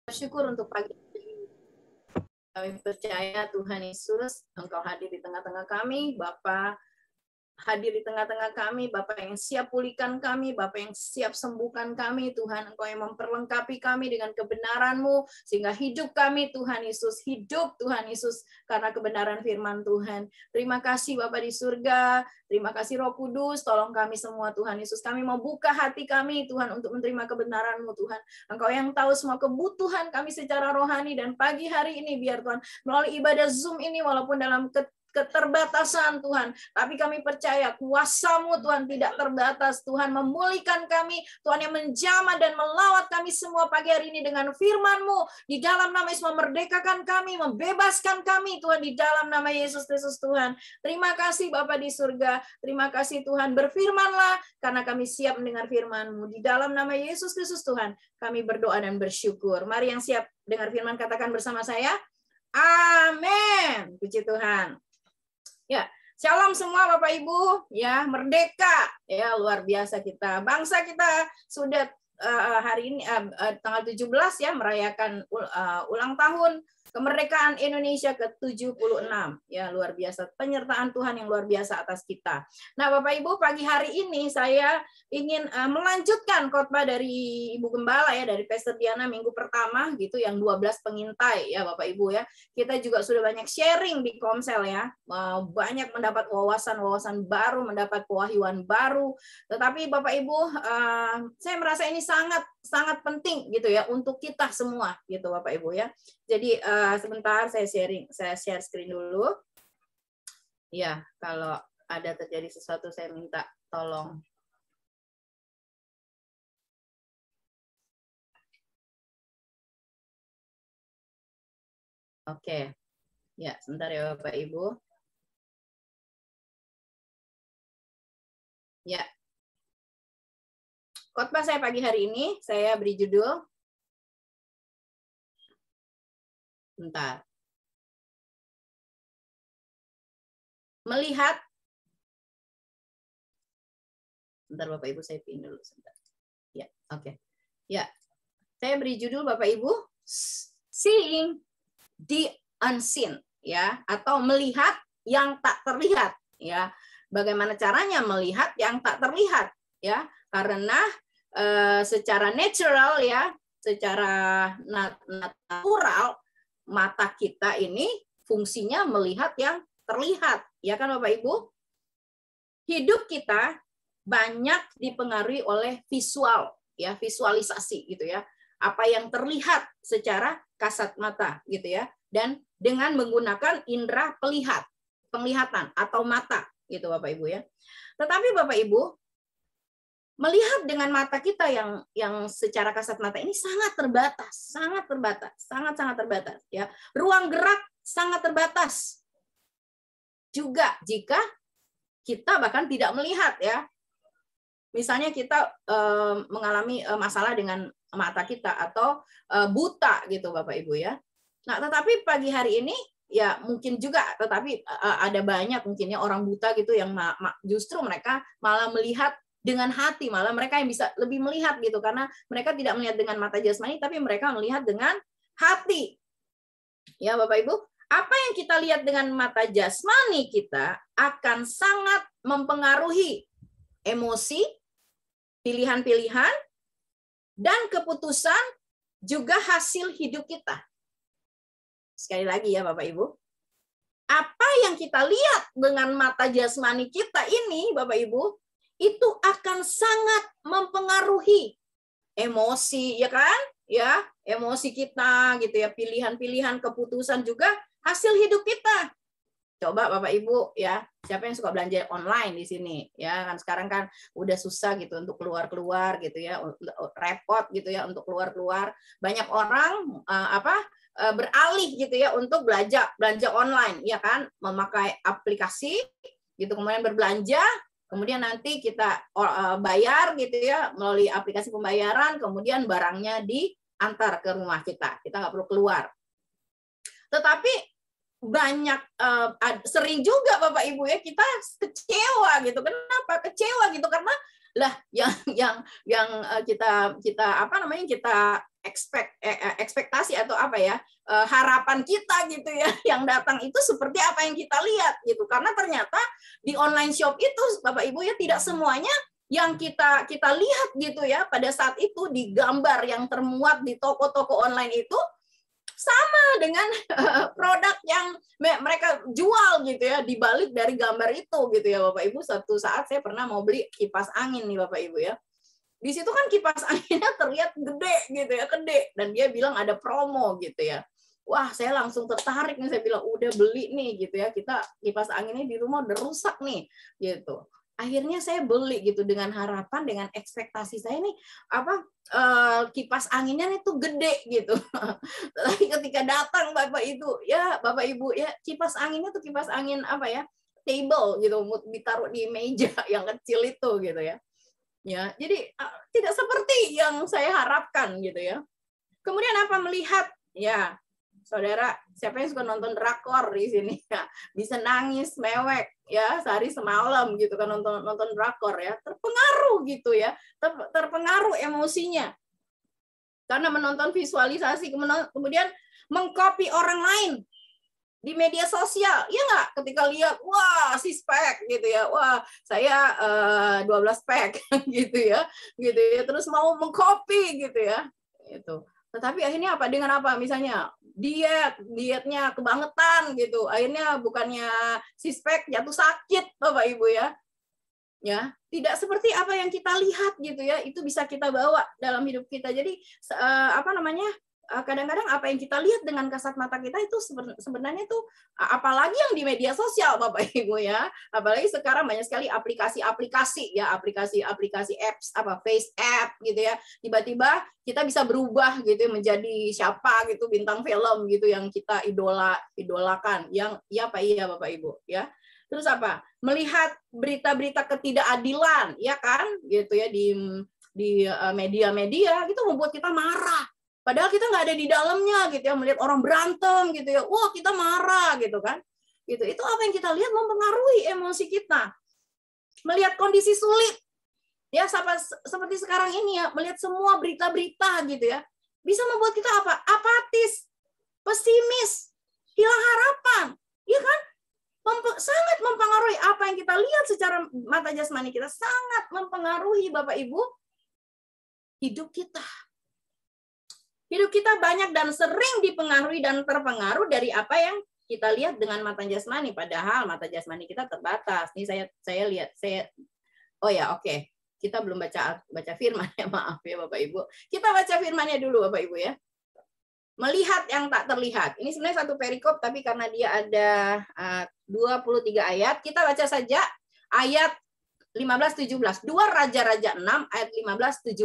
Bersyukur untuk pagi ini. Kami percaya Tuhan Yesus, Engkau hadir di tengah-tengah kami, Bapa hadir di tengah-tengah kami, Bapak yang siap pulihkan kami, Bapak yang siap sembuhkan kami, Tuhan Engkau yang memperlengkapi kami dengan kebenaran-Mu, sehingga hidup kami, Tuhan Yesus, hidup Tuhan Yesus, karena kebenaran firman Tuhan. Terima kasih Bapak di surga, terima kasih Roh Kudus, tolong kami semua Tuhan Yesus, kami mau buka hati kami Tuhan untuk menerima kebenaran-Mu Tuhan. Engkau yang tahu semua kebutuhan kami secara rohani, dan pagi hari ini biar Tuhan, melalui ibadah Zoom ini, walaupun dalam keterbatasan Tuhan, tapi kami percaya kuasa-Mu Tuhan tidak terbatas. Tuhan memulihkan kami, Tuhan yang menjamah dan melawat kami semua pagi hari ini dengan firman-Mu. Di dalam nama Yesus memerdekakan kami, membebaskan kami Tuhan, di dalam nama Yesus Kristus Tuhan. Terima kasih Bapa di surga, terima kasih Tuhan, berfirmanlah karena kami siap mendengar firman-Mu. Di dalam nama Yesus Kristus Tuhan, kami berdoa dan bersyukur. Mari yang siap dengar firman katakan bersama saya, amin. Puji Tuhan. Ya, shalom semua Bapak Ibu, ya, merdeka, ya, luar biasa kita. Bangsa kita sudah hari ini tanggal 17 ya merayakan ulang tahun kemerdekaan Indonesia ke-76. Ya, luar biasa, penyertaan Tuhan yang luar biasa atas kita. Nah, Bapak Ibu, pagi hari ini saya ingin melanjutkan khotbah dari Ibu Gembala ya, dari Pastor Diana minggu pertama gitu, yang 12 pengintai ya Bapak Ibu ya. Kita juga sudah banyak sharing di Komsel ya, banyak mendapat wawasan-wawasan baru, mendapat pewahyuan baru. Tetapi Bapak Ibu, saya merasa ini sangat penting gitu ya untuk kita semua gitu Bapak Ibu ya. Jadi sebentar saya share screen dulu. Ya, kalau ada terjadi sesuatu saya minta tolong. Oke. Ya, sebentar ya Bapak Ibu. Ya. Khotbah saya pagi hari ini saya beri judul, bentar. Melihat, bentar Bapak Ibu saya pin dulu sebentar. Ya, oke. Ya, saya beri judul Bapak Ibu, Seeing the Unseen, ya, atau melihat yang tak terlihat, ya. Bagaimana caranya melihat yang tak terlihat, ya? Karena secara natural, ya, secara natural mata kita ini fungsinya melihat yang terlihat, ya kan Bapak Ibu? Hidup kita banyak dipengaruhi oleh visual, ya, visualisasi gitu ya. Apa yang terlihat secara kasat mata gitu ya. Dan dengan menggunakan indera penglihatan atau mata gitu Bapak Ibu ya. Tetapi Bapak Ibu, melihat dengan mata kita yang secara kasat mata ini sangat terbatas ya. Ruang gerak sangat terbatas. Juga jika kita bahkan tidak melihat ya. Misalnya kita mengalami masalah dengan mata kita atau buta gitu Bapak Ibu ya. Nah, tetapi pagi hari ini ya mungkin juga, tetapi ada banyak mungkinnya orang buta gitu yang justru mereka malah melihat dengan hati, malah mereka yang bisa lebih melihat gitu, karena mereka tidak melihat dengan mata jasmani, tapi mereka melihat dengan hati. Ya Bapak Ibu, apa yang kita lihat dengan mata jasmani kita akan sangat mempengaruhi emosi, pilihan-pilihan, dan keputusan, juga hasil hidup kita. Sekali lagi ya Bapak Ibu, apa yang kita lihat dengan mata jasmani kita ini Bapak Ibu, itu akan sangat mempengaruhi emosi, ya kan? Ya, emosi kita gitu ya, pilihan-pilihan, keputusan, juga hasil hidup kita. Coba Bapak Ibu ya, siapa yang suka belanja online di sini? Ya kan sekarang kan udah susah gitu untuk keluar-keluar gitu ya, repot gitu ya untuk keluar-keluar. Banyak orang beralih gitu ya untuk belanja online, ya kan, memakai aplikasi gitu, kemudian berbelanja, kemudian nanti kita bayar gitu ya melalui aplikasi pembayaran, kemudian barangnya diantar ke rumah kita nggak perlu keluar. Tetapi banyak sering juga Bapak Ibu ya kita kecewa gitu. Kenapa kecewa gitu? Karena Lah yang kita apa namanya, kita ekspektasi atau apa ya, harapan kita gitu ya, yang datang itu seperti apa yang kita lihat gitu. Karena ternyata di online shop itu Bapak Ibu ya, tidak semuanya yang kita lihat gitu ya pada saat itu di gambar yang termuat di toko-toko online itu sama dengan produk yang mereka jual gitu ya, dibalik dari gambar itu gitu ya Bapak Ibu. Satu saat saya pernah mau beli kipas angin nih Bapak Ibu ya. Di situ kan kipas anginnya terlihat gede gitu ya, gede, dan dia bilang ada promo gitu ya. Wah, saya langsung tertarik nih, saya bilang udah beli nih gitu ya. Kita kipas anginnya di rumah udah rusak nih gitu. Akhirnya saya beli gitu dengan harapan, dengan ekspektasi saya nih apa, kipas anginnya itu gede gitu. Tapi ketika datang Bapak Ibu ya, kipas anginnya tuh kipas angin apa ya, table gitu, ditaruh di meja yang kecil itu gitu ya. Ya, jadi tidak seperti yang saya harapkan gitu ya. Kemudian apa, melihat ya, saudara, siapa yang suka nonton drakor di sini ya, bisa nangis mewek ya sehari semalam gitu kan, nonton drakor ya, terpengaruh gitu ya, terpengaruh emosinya karena menonton visualisasi, kemudian mengcopy orang lain di media sosial, ya nggak? Ketika lihat, wah six pack gitu ya, wah saya 12 pack gitu ya, terus mau mengcopy gitu ya, itu. Tetapi akhirnya apa? Dengan apa? Misalnya dietnya kebangetan gitu, akhirnya bukannya six pack jatuh sakit Bapak Ibu ya, tidak seperti apa yang kita lihat gitu ya, itu bisa kita bawa dalam hidup kita. Jadi apa namanya, kadang-kadang apa yang kita lihat dengan kasat mata kita itu sebenarnya itu, apalagi yang di media sosial Bapak Ibu ya, apalagi sekarang banyak sekali aplikasi-aplikasi ya, aplikasi apps, apa face app gitu ya, tiba-tiba kita bisa berubah gitu menjadi siapa gitu, bintang film gitu yang kita idolakan, yang ya Pak, iya Bapak Ibu ya. Terus apa? Melihat berita-berita ketidakadilan, ya kan? Gitu ya, di media-media itu membuat kita marah. Padahal kita nggak ada di dalamnya gitu ya, melihat orang berantem gitu ya. Wah, kita marah gitu kan. Gitu. Itu apa yang kita lihat mempengaruhi emosi kita. Melihat kondisi sulit. Ya, seperti sekarang ini ya, melihat semua berita-berita gitu ya. Bisa membuat kita apa? Apatis, pesimis, hilang harapan. Ya kan? Sangat mempengaruhi apa yang kita lihat secara mata jasmani kita, sangat mempengaruhi Bapak Ibu hidup kita. Hidup kita banyak dan sering dipengaruhi dan terpengaruh dari apa yang kita lihat dengan mata jasmani, padahal mata jasmani kita terbatas. Nih saya lihat, oh ya, oke. Kita belum baca firman ya, maaf ya Bapak Ibu. Kita baca firmannya dulu Bapak Ibu ya. Melihat yang tak terlihat. Ini sebenarnya satu perikop, tapi karena dia ada 23 ayat, kita baca saja ayat 15-17. 2 Raja-Raja 6 ayat 15-17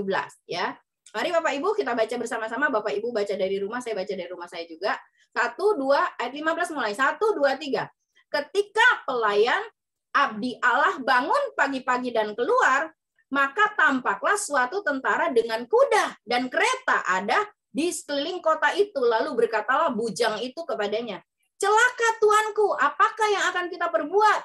ya. Mari Bapak Ibu kita baca bersama-sama. Bapak Ibu baca dari rumah, saya baca dari rumah saya juga. 1, 2, ayat 15 mulai. 1, 2, 3. Ketika pelayan abdi Allah bangun pagi-pagi dan keluar, maka tampaklah suatu tentara dengan kuda dan kereta ada di sekeliling kota itu. Lalu berkatalah bujang itu kepadanya, celaka tuanku, apakah yang akan kita perbuat?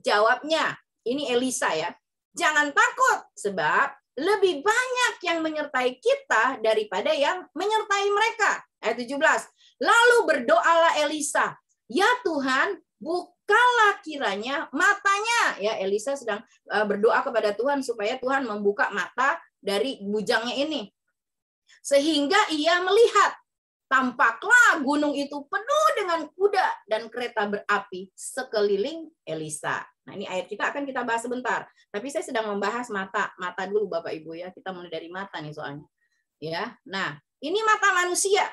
Jawabnya, ini Elisa ya, jangan takut, sebab lebih banyak yang menyertai kita daripada yang menyertai mereka. Ayat 17, lalu berdoalah Elisa, ya Tuhan, bukalah kiranya matanya. Ya, Elisa sedang berdoa kepada Tuhan supaya Tuhan membuka mata dari bujangnya ini. Sehingga ia melihat, tampaklah gunung itu penuh dengan kuda dan kereta berapi sekeliling Elisa. Nah, ini ayat kita akan kita bahas sebentar. Tapi saya sedang membahas mata dulu Bapak Ibu ya. Kita mulai dari mata nih soalnya. Ya. Nah, ini mata manusia.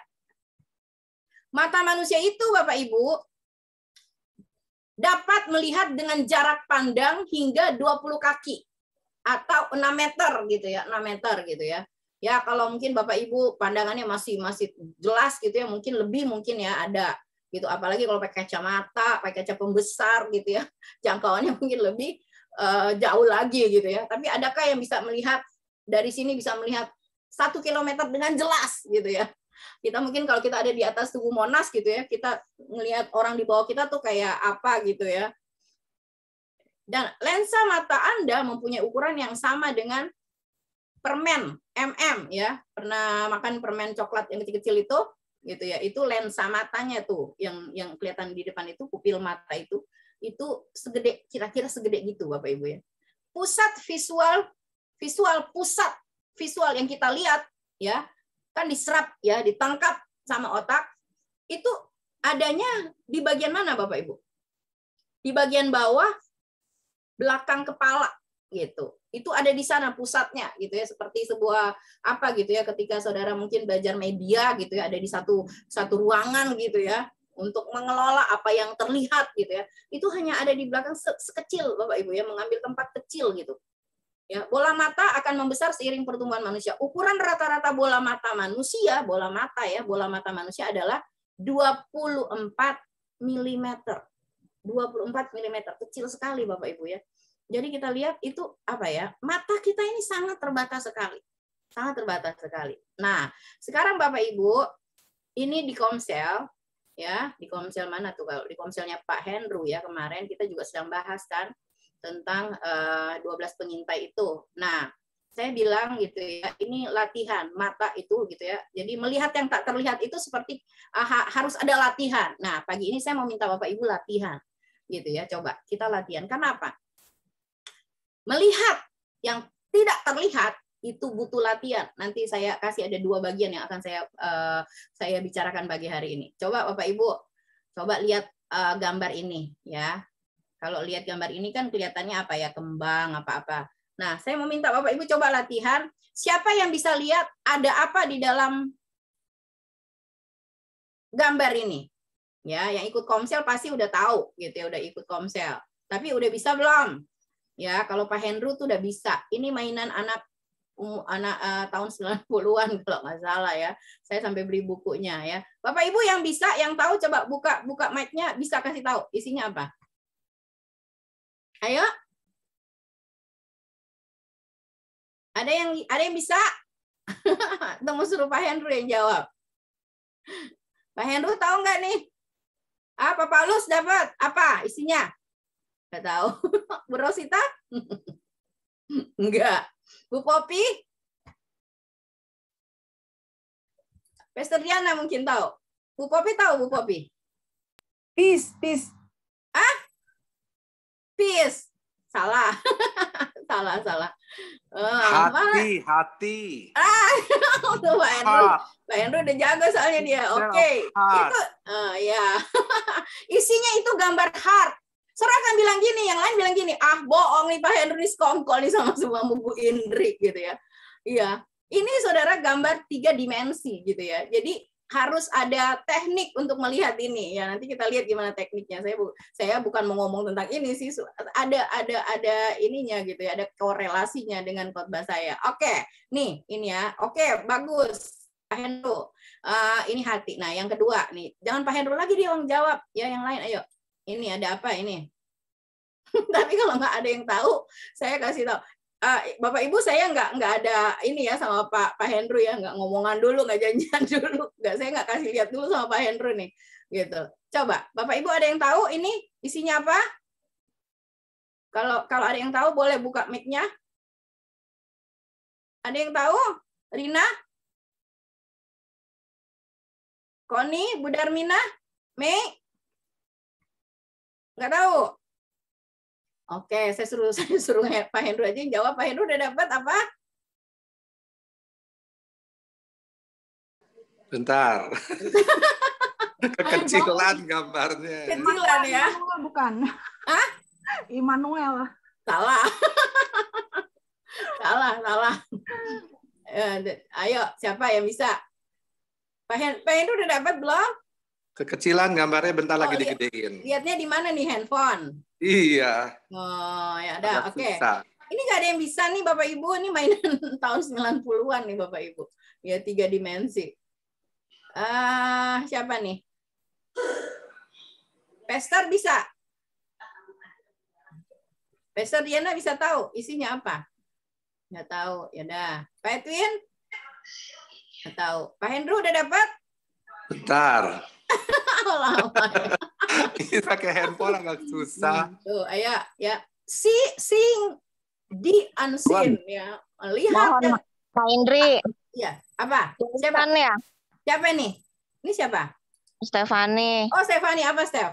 Mata manusia itu Bapak Ibu dapat melihat dengan jarak pandang hingga 20 kaki atau 6 meter gitu ya, 6 meter gitu ya. Ya, kalau mungkin Bapak Ibu pandangannya masih jelas gitu ya, mungkin lebih mungkin ya ada gitu. Apalagi kalau pakai kacamata, pakai kaca pembesar gitu ya, jangkauannya mungkin lebih jauh lagi gitu ya. Tapi adakah yang bisa melihat dari sini, bisa melihat 1 kilometer dengan jelas gitu ya? Kita mungkin kalau kita ada di atas Tugu Monas gitu ya, kita melihat orang di bawah kita tuh kayak apa gitu ya. Dan lensa mata Anda mempunyai ukuran yang sama dengan permen ya. Pernah makan permen coklat yang kecil-kecil itu gitu ya. Itu lensa matanya tuh yang kelihatan di depan itu, pupil mata itu segede, kira-kira segede gitu Bapak Ibu ya. Pusat pusat visual yang kita lihat ya, kan diserap ya, ditangkap sama otak, itu adanya di bagian mana Bapak Ibu? Di bagian bawah belakang kepala gitu. Itu ada di sana pusatnya gitu ya, seperti sebuah apa gitu ya, ketika saudara mungkin belajar media gitu ya, ada di satu ruangan gitu ya, untuk mengelola apa yang terlihat gitu ya. Itu hanya ada di belakang sekecil Bapak Ibu ya, mengambil tempat kecil gitu. Ya, bola mata akan membesar seiring pertumbuhan manusia. Ukuran rata-rata bola mata manusia adalah 24 mm. 24 mm, kecil sekali Bapak Ibu ya. Jadi kita lihat itu apa ya? Mata kita ini sangat terbatas sekali. Sangat terbatas sekali. Nah, sekarang Bapak Ibu, ini di Komsel ya, di Komsel mana tuh? Kalau di Komselnya Pak Hendro ya, kemarin kita juga sedang bahas kan tentang 12 pengintai itu. Nah, saya bilang gitu ya, ini latihan mata itu gitu ya. Jadi melihat yang tak terlihat itu seperti harus ada latihan. Nah, pagi ini saya mau minta Bapak Ibu latihan gitu ya. Coba kita latihan. Kenapa? Melihat yang tidak terlihat itu butuh latihan. Nanti saya kasih ada 2 bagian yang akan saya bicarakan pagi hari ini. Coba Bapak Ibu, coba lihat gambar ini ya. Kalau lihat gambar ini kan kelihatannya apa ya, kembang apa-apa. Nah, saya mau minta Bapak Ibu coba latihan. Siapa yang bisa lihat ada apa di dalam gambar ini? Ya, yang ikut Komsel pasti udah tahu gitu ya, udah ikut Komsel. Tapi udah bisa belum? Ya, kalau Pak Hendro tuh udah bisa. Ini mainan anak tahun 90-an kalau nggak salah ya. Saya sampai beli bukunya ya. Bapak Ibu yang bisa, yang tahu coba buka mic-nya, bisa kasih tahu isinya apa? Ayo. Ada yang bisa? Tunggu suruh Pak Hendro yang jawab. Pak Hendro tahu nggak nih? Pak Paulus dapat apa isinya? Nggak tahu. Bu Rosita? Enggak. Bu Popi? Pastor Diana mungkin tahu. Bu Popi tahu, Bu Popi? Peace. Peace. Salah. salah. Hati. Tuh Pak Hendro udah jago soalnya dia. Oke. Itu ya. Isinya itu gambar heart. Saudara kan bilang gini, yang lain bilang gini, bohong nih Pak Hendro nih, skongkol nih sama semua Bu Indri gitu ya. Iya. Ini saudara gambar 3 dimensi gitu ya. Jadi harus ada teknik untuk melihat ini ya. Nanti kita lihat gimana tekniknya. Saya bukan mau ngomong tentang ini sih, ada ininya gitu ya, ada korelasinya dengan khotbah saya. Oke, nih ini ya. Oke, bagus Pak Hendro. Ini hati. Nah, yang kedua nih, jangan Pak Hendro lagi dia yang jawab ya, yang lain ayo. Ini ada apa ini? Tapi kalau nggak ada yang tahu, saya kasih tahu. Bapak Ibu, saya nggak ada ini ya sama Pak Hendro ya, nggak ngomongan dulu, nggak janjian dulu, saya nggak kasih lihat dulu sama Pak Hendro nih, gitu. Coba Bapak Ibu ada yang tahu ini isinya apa? Kalau ada yang tahu boleh buka mic-nya. Ada yang tahu? Rina? Koni? Bu Darmina? Mei? Nggak tahu? Oke, saya suruh Pak Hendro aja yang jawab. Pak Hendro udah dapat apa? Bentar. Kekecilan gambarnya. Kecilan ya? Bukan. Immanuel. Salah. salah. Ayo, siapa yang bisa? Pak Hendro udah dapat belum? Kekecilan gambarnya, bentar lagi digedein. Lihatnya di mana nih, handphone? Iya. Oh, ya udah, oke. Susah. Ini nggak ada yang bisa nih Bapak Ibu, ini mainan tahun 90-an nih Bapak Ibu. Ya 3 dimensi. Siapa nih? Pastor bisa? Pastor Diana bisa tahu isinya apa? Nggak tahu, ya udah. Pak Edwin? Nggak tahu. Pak Hendro udah dapat? Bentar. Lama. Ini pakai handphone agak susah. Tuh, ayo, ya. seeing the unseen, ya. Melihat. Mohon Kak Indri. Ya, apa? Siapa ya? Siapa nih? Ini siapa? Stefani. Oh, Stefani, apa Stef?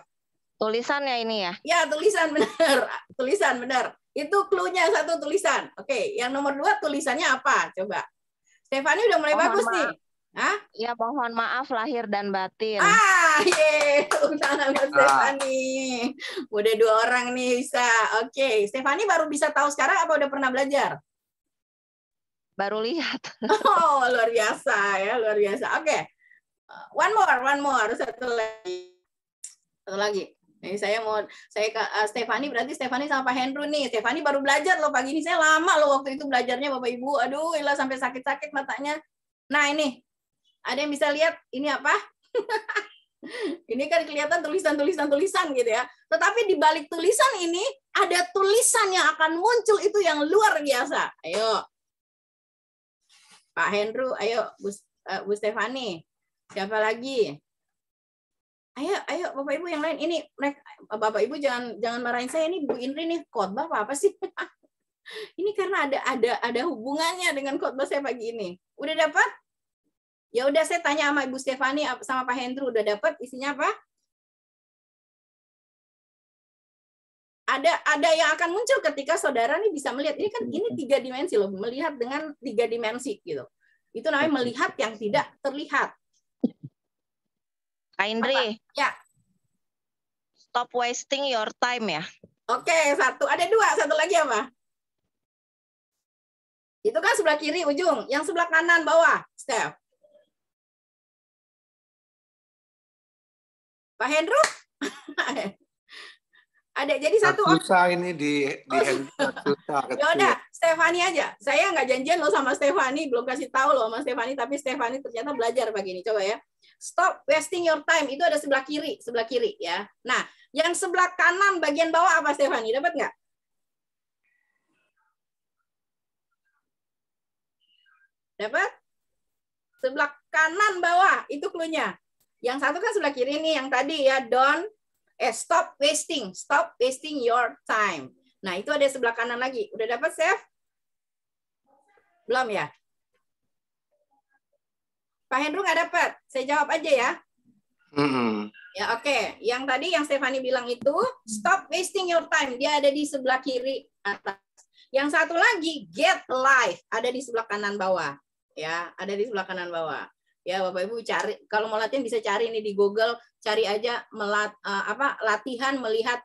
Tulisan ya ini ya? Ya, tulisan benar. Tulisan benar. Itu clue-nya satu tulisan. Oke, yang nomor 2 tulisannya apa? Coba. Stefani udah mulai bagus nih. Hah? Ya, mohon maaf lahir dan batin. Tepuk tangan buat Stefani. Udah 2 orang nih bisa. Oke, Stefani baru bisa tahu sekarang apa udah pernah belajar? Baru lihat. Oh, luar biasa ya, luar biasa. Oke. One more. Satu lagi. Ini Stefani, berarti Stefani sama Pak Hendro nih. Stefani baru belajar loh pagi ini. Saya lama loh waktu itu belajarnya Bapak Ibu. Aduh, ilah sampai sakit-sakit matanya. Nah, ini. Ada yang bisa lihat ini apa? Ini kan kelihatan tulisan gitu ya. Tetapi di balik tulisan ini ada tulisan yang akan muncul itu yang luar biasa. Ayo. Pak Hendro, ayo Bu Stefani. Siapa lagi? Ayo Bapak Ibu yang lain. Ini Bapak Ibu jangan marahin saya, ini Bu Indri nih khotbah apa sih? Ini karena ada hubungannya dengan khotbah saya pagi ini. Udah dapat? Ya udah, saya tanya sama Ibu Stefani sama Pak Hendro, udah dapat isinya apa? Ada yang akan muncul ketika saudara nih bisa melihat. Ini kan ini 3 dimensi loh, melihat dengan 3 dimensi gitu. Itu namanya melihat yang tidak terlihat. Kak Indri. Ya. Stop wasting your time ya. Oke, 1. Ada 2, satu lagi apa? Itu kan sebelah kiri ujung, yang sebelah kanan bawah, Steph. Pak Hendro? Ada, jadi satu. Susah ini di susah. Ya udah, Stefani aja. Saya nggak janjian loh sama Stefani, belum kasih tahu loh sama Stefani, tapi Stefani ternyata belajar pagi ini. Coba ya. Stop wasting your time. Itu ada sebelah kiri ya. Nah, yang sebelah kanan bagian bawah apa Stefani? Dapat nggak? Dapat? Sebelah kanan bawah itu clue-nya. Yang satu kan sebelah kiri nih, yang tadi ya, stop wasting your time. Nah, itu ada sebelah kanan lagi. Udah dapat, Chef? Belum ya? Pak Hendro nggak dapat? Saya jawab aja ya. Ya, oke. Yang tadi yang Stefani bilang itu, stop wasting your time. Dia ada di sebelah kiri atas. Yang satu lagi, get life. Ada di sebelah kanan bawah. Ya, ada di sebelah kanan bawah. Ya, Bapak Ibu cari, kalau mau latihan bisa cari ini di Google, cari aja latihan melihat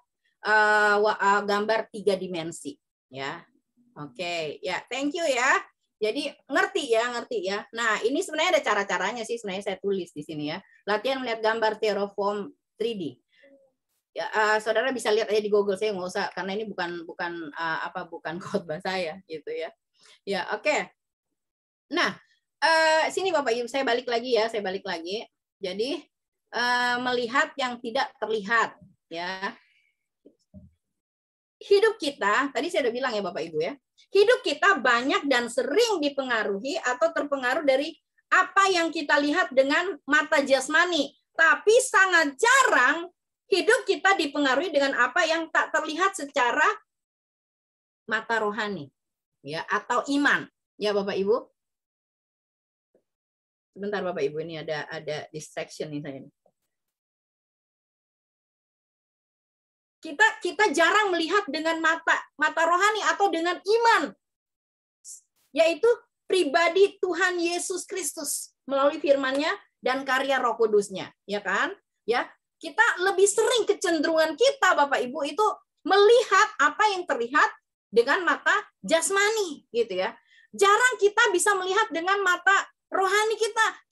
gambar 3 dimensi, ya. Oke, ya, thank you ya. Jadi ngerti ya. Nah, ini sebenarnya ada cara-caranya sih, sebenarnya saya tulis di sini ya. Latihan melihat gambar Terraform 3D. Ya, saudara bisa lihat aja di Google, saya nggak usah karena ini bukan khotbah saya gitu ya. Ya, oke. Nah, sini Bapak Ibu, saya balik lagi. Jadi melihat yang tidak terlihat ya. Hidup kita, tadi saya udah bilang ya Bapak Ibu ya. Hidup kita banyak dan sering dipengaruhi atau terpengaruh dari apa yang kita lihat dengan mata jasmani, tapi sangat jarang hidup kita dipengaruhi dengan apa yang tak terlihat secara mata rohani ya, atau iman ya Bapak Ibu. Sebentar Bapak Ibu, ini ada distraction nih saya. Kita jarang melihat dengan mata rohani atau dengan iman, yaitu pribadi Tuhan Yesus Kristus melalui firman-Nya dan karya Roh Kudus-Nya, ya kan? Ya, kita lebih sering kecenderungan kita Bapak Ibu itu melihat apa yang terlihat dengan mata jasmani, gitu ya. Jarang kita bisa melihat dengan mata rohani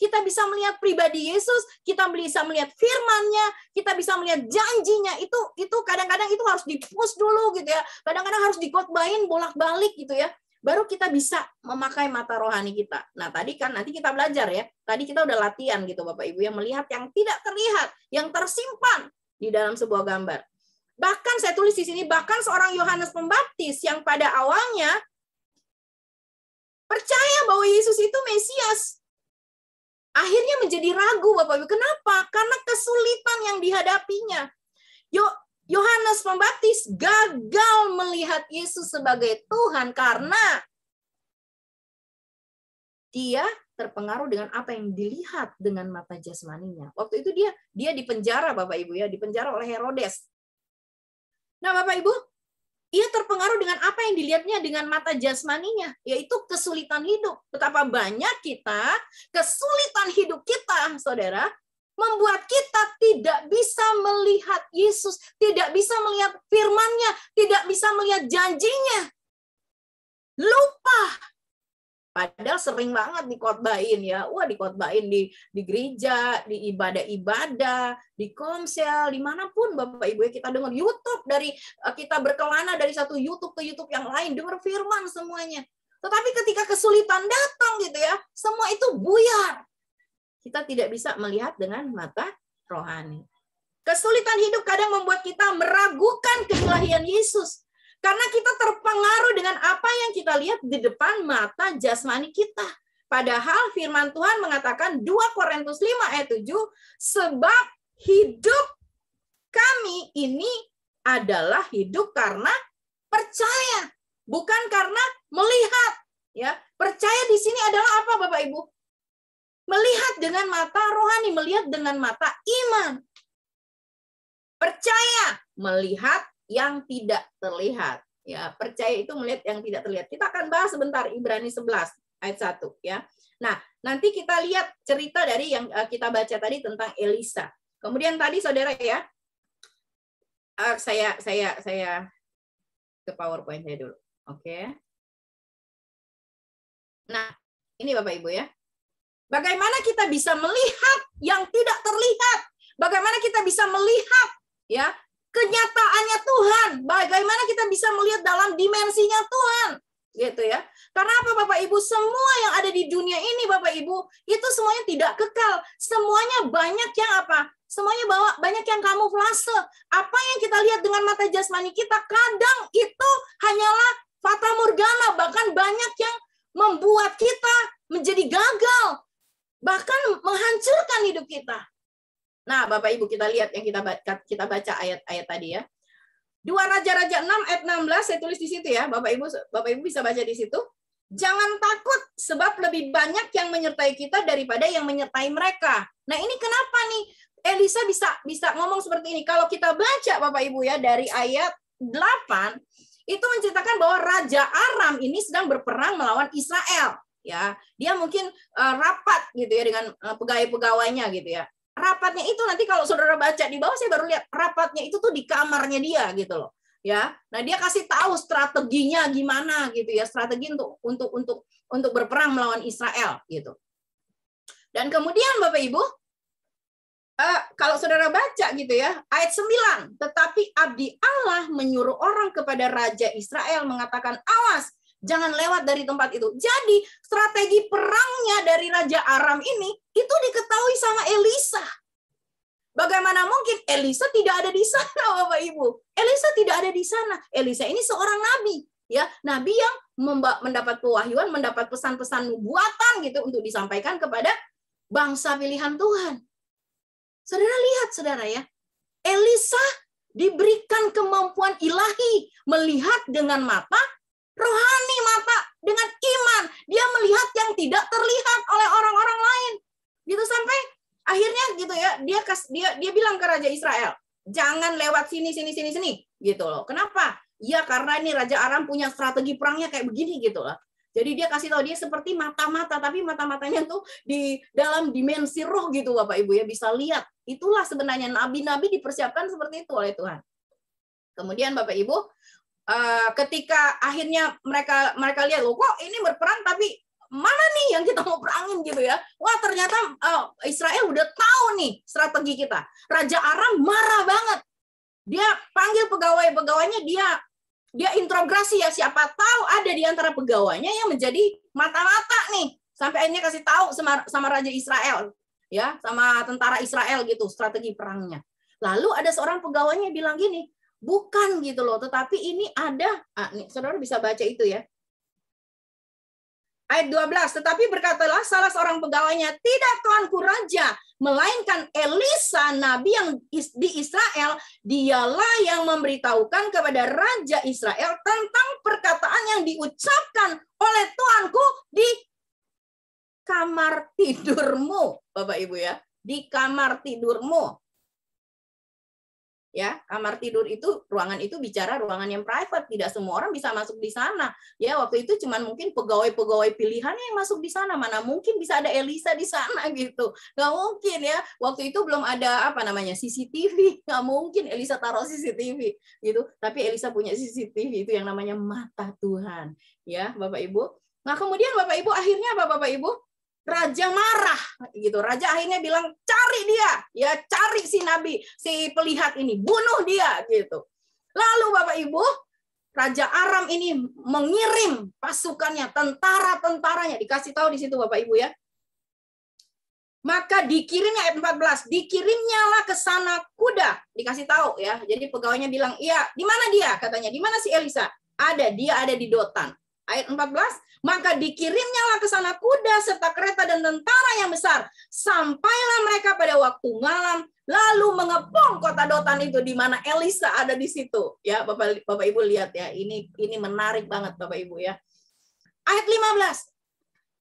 kita bisa melihat pribadi Yesus, kita bisa melihat firman-Nya, kita bisa melihat janjinya. Itu kadang-kadang itu harus di-push dulu gitu ya. Kadang-kadang harus dikotbahin bolak-balik gitu ya. Baru kita bisa memakai mata rohani kita. Nah, tadi kan nanti kita belajar ya. Tadi kita udah latihan gitu Bapak Ibu yang melihat yang tidak terlihat, yang tersimpan di dalam sebuah gambar. Bahkan saya tulis di sini, bahkan seorang Yohanes Pembaptis yang pada awalnya percaya bahwa Yesus itu Mesias, akhirnya menjadi ragu Bapak Ibu. Kenapa? Karena kesulitan yang dihadapinya. Yohanes Pembaptis gagal melihat Yesus sebagai Tuhan karena dia terpengaruh dengan apa yang dilihat dengan mata jasmaninya. Waktu itu dia dipenjara, Bapak Ibu ya, dipenjara oleh Herodes. Nah, Bapak Ibu, ia terpengaruh dengan apa yang dilihatnya dengan mata jasmaninya, yaitu kesulitan hidup. Betapa banyak kita, kesulitan hidup kita, saudara, membuat kita tidak bisa melihat Yesus, tidak bisa melihat firman-Nya, tidak bisa melihat janjinya. Lupa. Padahal sering banget dikotbahin ya. Wah, dikotbahin di gereja, di ibadah-ibadah, di komsel, dimanapun Bapak Ibu ya, kita dengar YouTube, dari kita berkelana dari satu YouTube ke YouTube yang lain, dengar firman semuanya. Tetapi ketika kesulitan datang gitu ya, semua itu buyar. Kita tidak bisa melihat dengan mata rohani. Kesulitan hidup kadang membuat kita meragukan keilahian Yesus. Karena kita terpengaruh dengan apa yang kita lihat di depan mata jasmani kita. Padahal firman Tuhan mengatakan 2 Korintus 5 ayat 7, sebab hidup kami ini adalah hidup karena percaya, bukan karena melihat. Ya, percaya di sini adalah apa, Bapak Ibu? Melihat dengan mata rohani, melihat dengan mata iman. Percaya, melihat yang tidak terlihat. Ya, percaya itu melihat yang tidak terlihat. Kita akan bahas sebentar Ibrani 11 ayat 1 ya. Nah, nanti kita lihat cerita dari yang kita baca tadi tentang Elisa. Kemudian tadi Saudara ya, saya ke PowerPoint saya dulu. Oke. Nah, ini Bapak Ibu ya. Bagaimana kita bisa melihat yang tidak terlihat? Bagaimana kita bisa melihat ya kenyataannya Tuhan? Bagaimana kita bisa melihat dalam dimensinya Tuhan? Gitu ya. Karena apa Bapak Ibu? Semua yang ada di dunia ini Bapak Ibu, itu semuanya tidak kekal. Semuanya banyak yang apa? Semuanya banyak yang kamuflase. Apa yang kita lihat dengan mata jasmani kita kadang itu hanyalah fata morgana, bahkan banyak yang membuat kita menjadi gagal. Bahkan menghancurkan hidup kita. Nah, Bapak Ibu kita lihat yang kita baca ayat-ayat tadi ya. 2 Raja-Raja 6 ayat 16 saya tulis di situ ya. Bapak Ibu bisa baca di situ. Jangan takut sebab lebih banyak yang menyertai kita daripada yang menyertai mereka. Nah, ini kenapa nih Elisa bisa ngomong seperti ini? Kalau kita baca Bapak Ibu ya dari ayat 8 itu menceritakan bahwa Raja Aram ini sedang berperang melawan Israel. Ya, dia mungkin rapat gitu ya dengan pegawai-pegawainya gitu ya. Rapatnya itu nanti kalau Saudara baca di bawah saya baru lihat rapatnya itu tuh di kamarnya dia gitu loh. Ya. Nah, dia kasih tahu strateginya gimana gitu ya, strategi untuk berperang melawan Israel gitu. Dan kemudian Bapak Ibu kalau Saudara baca gitu ya, ayat 9, tetapi abdi Allah menyuruh orang kepada Raja Israel mengatakan, awas, jangan lewat dari tempat itu. Jadi strategi perangnya dari Raja Aram ini itu diketahui sama Elisa. Bagaimana mungkin Elisa tidak ada di sana, Bapak Ibu? Elisa tidak ada di sana. Elisa ini seorang nabi, ya, nabi yang mendapat pewahyuan, mendapat pesan-pesan nubuatan gitu untuk disampaikan kepada bangsa pilihan Tuhan. Saudara lihat, Saudara ya, Elisa diberikan kemampuan ilahi melihat dengan mata rohani, mata dengan iman. Dia melihat yang tidak terlihat oleh orang-orang lain. Gitu sampai akhirnya gitu ya, dia bilang ke Raja Israel, jangan lewat sini gitu loh. Kenapa? Ya karena ini Raja Aram punya strategi perangnya kayak begini gitu loh. Jadi dia kasih tahu dia seperti mata-mata, tapi mata-matanya tuh di dalam dimensi roh gitu Bapak Ibu ya, bisa lihat. Itulah sebenarnya nabi-nabi dipersiapkan seperti itu oleh Tuhan. Kemudian Bapak Ibu, ketika akhirnya mereka lihat, loh kok ini berperang tapi mana nih yang kita mau perangin gitu ya. Wah ternyata Israel udah tahu nih strategi kita. Raja Aram marah banget. Dia panggil pegawai-pegawainya, dia interogasi ya, siapa tahu ada di antara pegawainya yang menjadi mata-mata nih. Sampai akhirnya kasih tahu sama Raja Israel, ya, sama tentara Israel gitu strategi perangnya. Lalu ada seorang pegawainya bilang gini, bukan gitu loh, tetapi ini ada, nih, Saudara bisa baca itu ya. Ayat 12, tetapi berkatalah salah seorang pegawainya, tidak tuanku raja, melainkan Elisa nabi yang di Israel, dialah yang memberitahukan kepada raja Israel tentang perkataan yang diucapkan oleh tuanku di kamar tidurmu, Bapak Ibu ya, di kamar tidurmu. Ya, kamar tidur itu, ruangan itu bicara ruangan yang private, tidak semua orang bisa masuk di sana. Ya, waktu itu cuman mungkin pegawai-pegawai pilihannya yang masuk di sana, mana mungkin bisa ada Elisa di sana gitu. Nggak mungkin ya. Waktu itu belum ada apa namanya CCTV, nggak mungkin Elisa taruh CCTV gitu. Tapi Elisa punya CCTV itu yang namanya mata Tuhan. Ya, Bapak Ibu. Nah, kemudian Bapak Ibu akhirnya apa Bapak Ibu? Raja marah gitu. Raja akhirnya bilang, cari dia, ya cari si nabi, si pelihat ini, bunuh dia gitu. Lalu Bapak Ibu, Raja Aram ini mengirim pasukannya, tentara-tentaranya, dikasih tahu di situ Bapak Ibu ya. Maka dikirimnya ayat 14, dikirimnya lah ke sana kuda, dikasih tahu ya. Jadi pegawainya bilang, iya, di mana dia? Katanya, di mana si Elisa? Ada, dia ada di Dotan. Ayat 14, maka dikirimnya lah ke sana kuda serta kereta dan tentara yang besar. Sampailah mereka pada waktu malam, lalu mengepung kota Dotan itu di mana Elisa ada di situ. Ya, Bapak Ibu lihat ya, ini menarik banget Bapak Ibu ya. Ayat 15.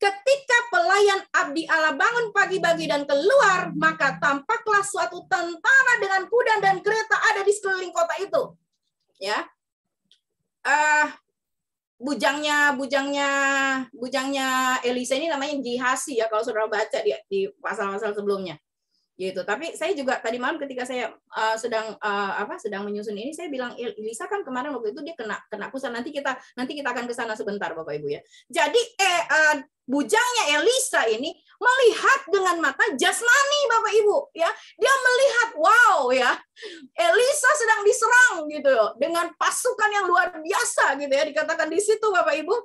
Ketika pelayan abdi Allah bangun pagi-pagi dan keluar, maka tampaklah suatu tentara dengan kuda dan kereta ada di sekeliling kota itu. Ya. Bujangnya Elisa ini namanya Gihasi ya, kalau saudara baca di pasal-pasal sebelumnya gitu. Tapi saya juga tadi malam ketika saya sedang menyusun ini, saya bilang Elisa kan kemarin waktu itu dia kena kusa. Nanti kita akan ke sana sebentar Bapak Ibu ya. Jadi bujangnya Elisa ini melihat dengan mata jasmani Bapak Ibu ya. Dia melihat wow ya, Elisa sedang diserang gitu dengan pasukan yang luar biasa gitu ya, dikatakan di situ Bapak Ibu.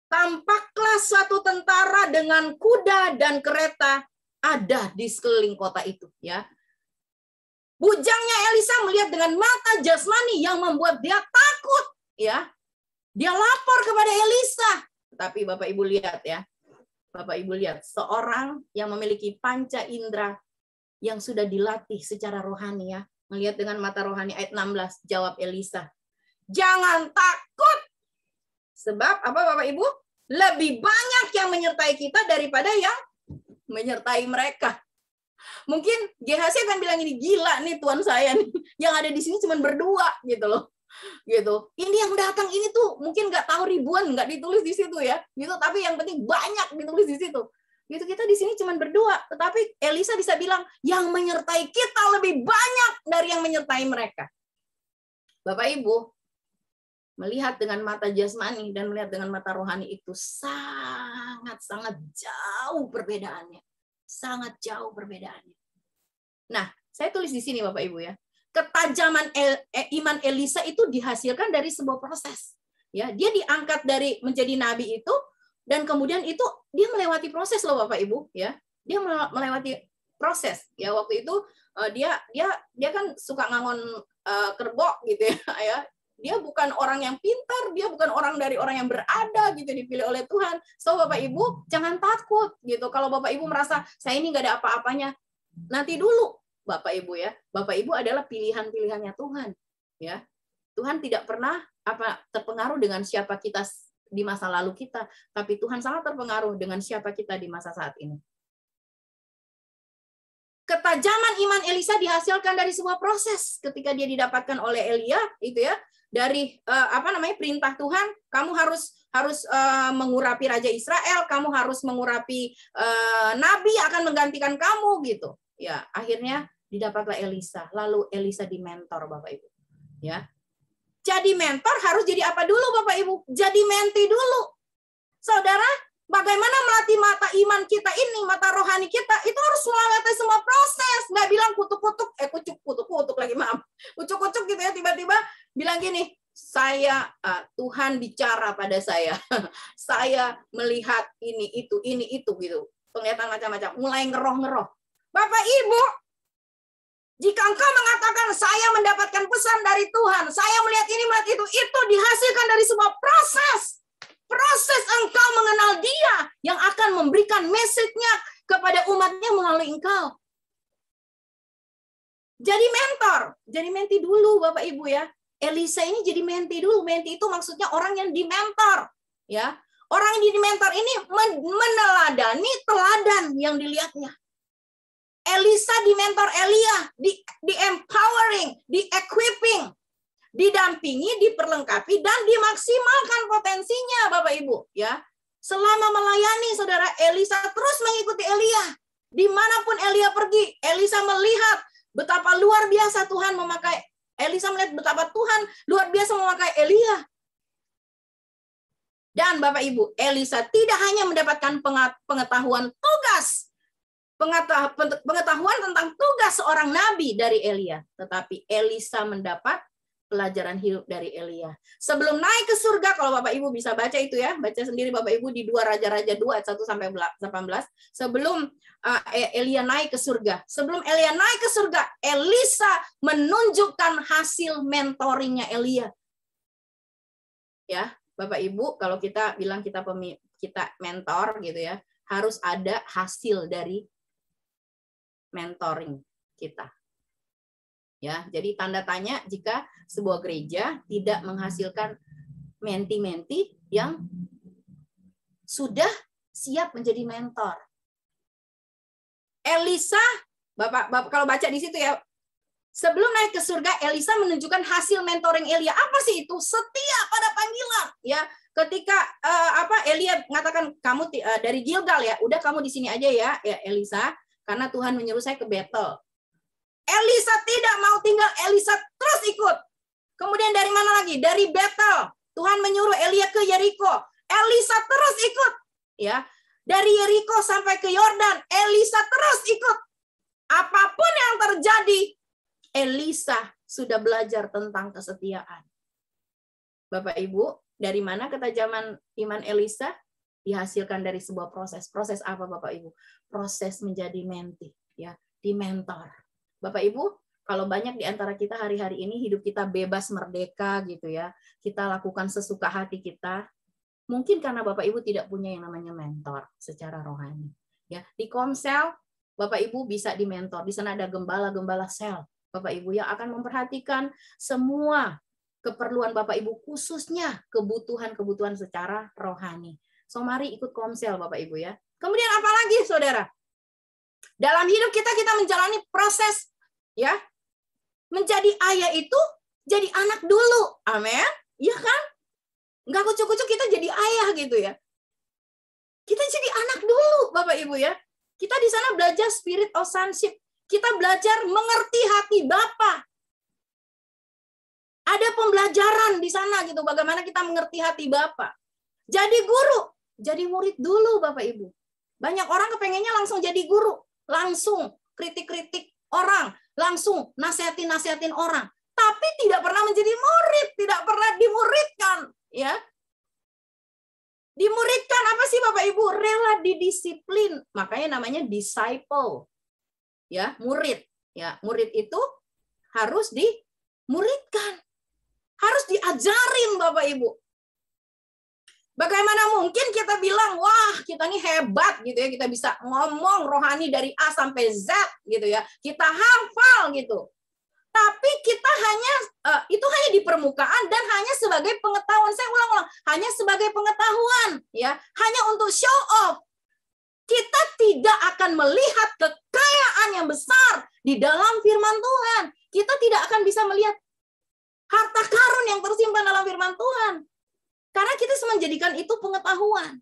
Tampaklah suatu tentara dengan kuda dan kereta ada di sekeliling kota itu ya. Bujangnya Elisa melihat dengan mata jasmani yang membuat dia takut ya. Dia lapor kepada Elisa. Tapi Bapak Ibu lihat ya. Bapak Ibu lihat, seorang yang memiliki panca indera yang sudah dilatih secara rohani ya, melihat dengan mata rohani. Ayat 16, jawab Elisa, jangan takut. Sebab apa Bapak Ibu? Lebih banyak yang menyertai kita daripada yang menyertai mereka. Mungkin GHC akan bilang ini, gila nih Tuhan saya nih, yang ada di sini cuma berdua gitu loh. Gitu. Ini yang datang ini tuh mungkin nggak tahu ribuan, nggak ditulis di situ ya. Gitu, tapi yang penting banyak ditulis di situ. Gitu, kita di sini cuma berdua, tetapi Elisa bisa bilang yang menyertai kita lebih banyak dari yang menyertai mereka. Bapak Ibu, melihat dengan mata jasmani dan melihat dengan mata rohani itu sangat-sangat jauh perbedaannya. Sangat jauh perbedaannya. Nah, saya tulis di sini Bapak Ibu ya. Ketajaman iman Elisa itu dihasilkan dari sebuah proses. Ya, dia diangkat dari menjadi nabi itu dan kemudian itu dia melewati proses loh Bapak Ibu ya. Dia melewati proses. Ya, waktu itu dia kan suka ngangon kerbau gitu ya. Dia bukan orang yang pintar, dia bukan orang dari orang yang berada gitu, dipilih oleh Tuhan. So Bapak Ibu jangan takut gitu. Kalau Bapak Ibu merasa saya ini nggak ada apa-apanya, nanti dulu Bapak Ibu ya. Bapak Ibu adalah pilihan-pilihannya Tuhan ya. Tuhan tidak pernah terpengaruh dengan siapa kita di masa lalu kita, tapi Tuhan sangat terpengaruh dengan siapa kita di masa saat ini. Ketajaman iman Elisa dihasilkan dari sebuah proses ketika dia didapatkan oleh Elia itu ya. Dari perintah Tuhan, kamu harus mengurapi Raja Israel, kamu harus mengurapi nabi yang akan menggantikan kamu gitu. Ya, akhirnya didapatlah Elisa. Lalu Elisa dimentor Bapak Ibu. Ya. Jadi mentor harus jadi apa dulu Bapak Ibu? Jadi menti dulu. Saudara, bagaimana melatih mata iman kita ini, mata rohani kita, itu harus melewati semua proses. Nggak bilang kutuk-kutuk lagi, maaf. Kucuk-kucuk gitu ya, tiba-tiba bilang gini, Tuhan bicara pada saya. Saya melihat ini itu gitu. Penglihatan macam-macam, mulai ngeroh-ngeroh. Bapak Ibu, jika engkau mengatakan saya mendapatkan pesan dari Tuhan, saya melihat ini, melihat itu dihasilkan dari sebuah proses. proses engkau mengenal Dia yang akan memberikan message-nya kepada umatnya melalui engkau. Jadi mentor, jadi menti dulu Bapak Ibu ya. Elisa ini jadi menti dulu. Menti itu maksudnya orang yang dimentor, ya. Orang yang dimentor ini meneladani teladan yang dilihatnya. Elisa dimentor Elia, di empowering, di equipping, didampingi, diperlengkapi dan dimaksimalkan potensinya Bapak Ibu, ya. Selama melayani Saudara, Elisa terus mengikuti Elia. Dimanapun Elia pergi, Elisa melihat betapa luar biasa Tuhan memakai, Elisa melihat betapa Tuhan luar biasa memakai Elia. Dan Bapak Ibu, Elisa tidak hanya mendapatkan pengetahuan pengetahuan tentang tugas seorang nabi dari Elia, tetapi Elisa mendapat pelajaran hidup dari Elia. Sebelum naik ke surga, kalau Bapak Ibu bisa baca itu ya, baca sendiri Bapak Ibu di 2 Raja-Raja 2 ayat 1 sampai 18. Sebelum Elia naik ke surga, Elisa menunjukkan hasil mentoringnya Elia. Ya, Bapak Ibu, kalau kita bilang kita mentor gitu ya, harus ada hasil dari mentoring kita. Ya, jadi tanda tanya jika sebuah gereja tidak menghasilkan menti-menti yang sudah siap menjadi mentor. Elisa, Bapak kalau baca di situ ya, sebelum naik ke surga, Elisa menunjukkan hasil mentoring Elia. Apa sih itu? Setia pada panggilan. Ya, ketika Elia mengatakan kamu dari Gilgal ya, udah kamu di sini aja ya Elisa, karena Tuhan menyuruh saya ke Betel. Elisa tidak mau tinggal, Elisa terus ikut. Kemudian dari mana lagi? Dari Betel. Tuhan menyuruh Elia ke Yeriko. Elisa terus ikut. Ya, dari Yeriko sampai ke Yordan, Elisa terus ikut. Apapun yang terjadi, Elisa sudah belajar tentang kesetiaan. Bapak Ibu, dari mana ketajaman iman Elisa? Dihasilkan dari sebuah proses. Proses apa Bapak Ibu? Proses menjadi menti, ya, di mentor. Bapak Ibu, kalau banyak di antara kita hari-hari ini hidup kita bebas merdeka gitu ya. Kita lakukan sesuka hati kita. Mungkin karena Bapak Ibu tidak punya yang namanya mentor secara rohani. Ya, di Komsel Bapak Ibu bisa di mentor. Di sana ada gembala-gembala sel. Bapak Ibu yang akan memperhatikan semua keperluan Bapak Ibu, khususnya kebutuhan-kebutuhan secara rohani. So mari ikut Komsel Bapak Ibu ya. Kemudian apa lagi Saudara? Dalam hidup kita menjalani proses ya. Menjadi ayah itu jadi anak dulu. Amin. Iya kan? Enggak kucuk-kucuk kita jadi ayah gitu ya. Kita jadi anak dulu Bapak Ibu ya. Kita di sana belajar spirit of sonship. Kita belajar mengerti hati Bapa. Ada pembelajaran di sana gitu, bagaimana kita mengerti hati Bapa. Jadi guru, jadi murid dulu Bapak Ibu. Banyak orang kepengennya langsung jadi guru, langsung kritik-kritik orang, langsung nasihatin orang. Tapi tidak pernah menjadi murid, tidak pernah dimuridkan, ya. Dimuridkan apa sih Bapak Ibu? Rela didisiplin. Makanya namanya disciple. Ya, murid. Ya, murid itu harus dimuridkan. Harus diajarin Bapak Ibu. Bagaimana mungkin kita bilang, wah kita ini hebat gitu ya, kita bisa ngomong rohani dari A sampai Z gitu ya, kita hafal gitu. Tapi kita itu hanya di permukaan dan hanya sebagai pengetahuan. Saya ulang-ulang, hanya sebagai pengetahuan ya, hanya untuk show off. Kita tidak akan melihat kekayaan yang besar di dalam firman Tuhan. Kita tidak akan bisa melihat harta karun yang tersimpan dalam firman Tuhan. Karena kita menjadikan itu pengetahuan.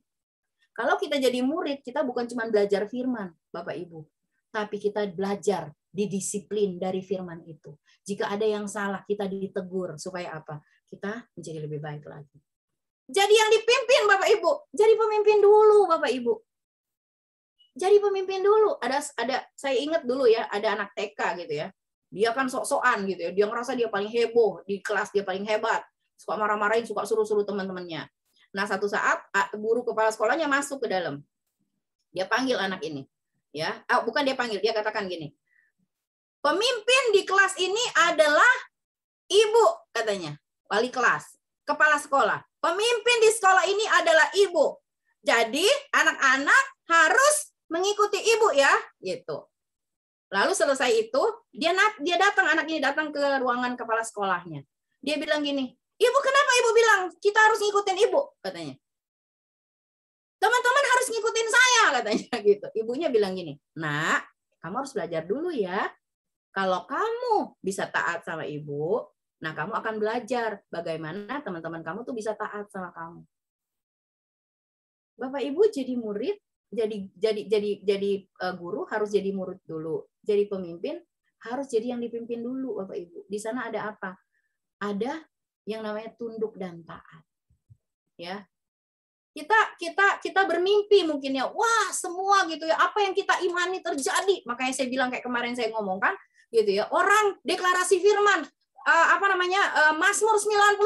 Kalau kita jadi murid, kita bukan cuma belajar firman, Bapak Ibu. Tapi kita belajar didisiplin dari firman itu. Jika ada yang salah, kita ditegur. Supaya apa? Kita menjadi lebih baik lagi. Jadi yang dipimpin, Bapak Ibu. Jadi pemimpin dulu, Bapak Ibu. Jadi pemimpin dulu. Saya ingat dulu ya, ada anak TK gitu ya. Dia kan sok-sokan gitu ya. Dia ngerasa dia paling heboh. Di kelas dia paling hebat. Suka marah-marahin, suka suruh-suruh teman-temannya. Nah, satu saat guru kepala sekolahnya masuk ke dalam. Dia panggil anak ini. Ya, bukan dia panggil, dia katakan gini. Pemimpin di kelas ini adalah ibu, katanya. Wali kelas, kepala sekolah. Pemimpin di sekolah ini adalah ibu. Jadi anak-anak harus mengikuti ibu ya, gitu. Lalu selesai itu, dia datang, anak ini datang ke ruangan kepala sekolahnya. Dia bilang gini, ibu kenapa ibu bilang kita harus ngikutin ibu, katanya. Teman-teman harus ngikutin saya, katanya gitu. Ibunya bilang gini, nak, kamu harus belajar dulu ya. Kalau kamu bisa taat sama ibu, nah kamu akan belajar bagaimana teman-teman kamu tuh bisa taat sama kamu. Bapak Ibu jadi murid, jadi guru harus jadi murid dulu. Jadi pemimpin harus jadi yang dipimpin dulu, Bapak Ibu. Di sana ada apa? Ada yang namanya tunduk dan taat. Ya. Kita bermimpi mungkin ya, wah semua gitu ya, apa yang kita imani terjadi. Makanya saya bilang kayak kemarin saya ngomongkan gitu ya, orang deklarasi firman Mazmur 91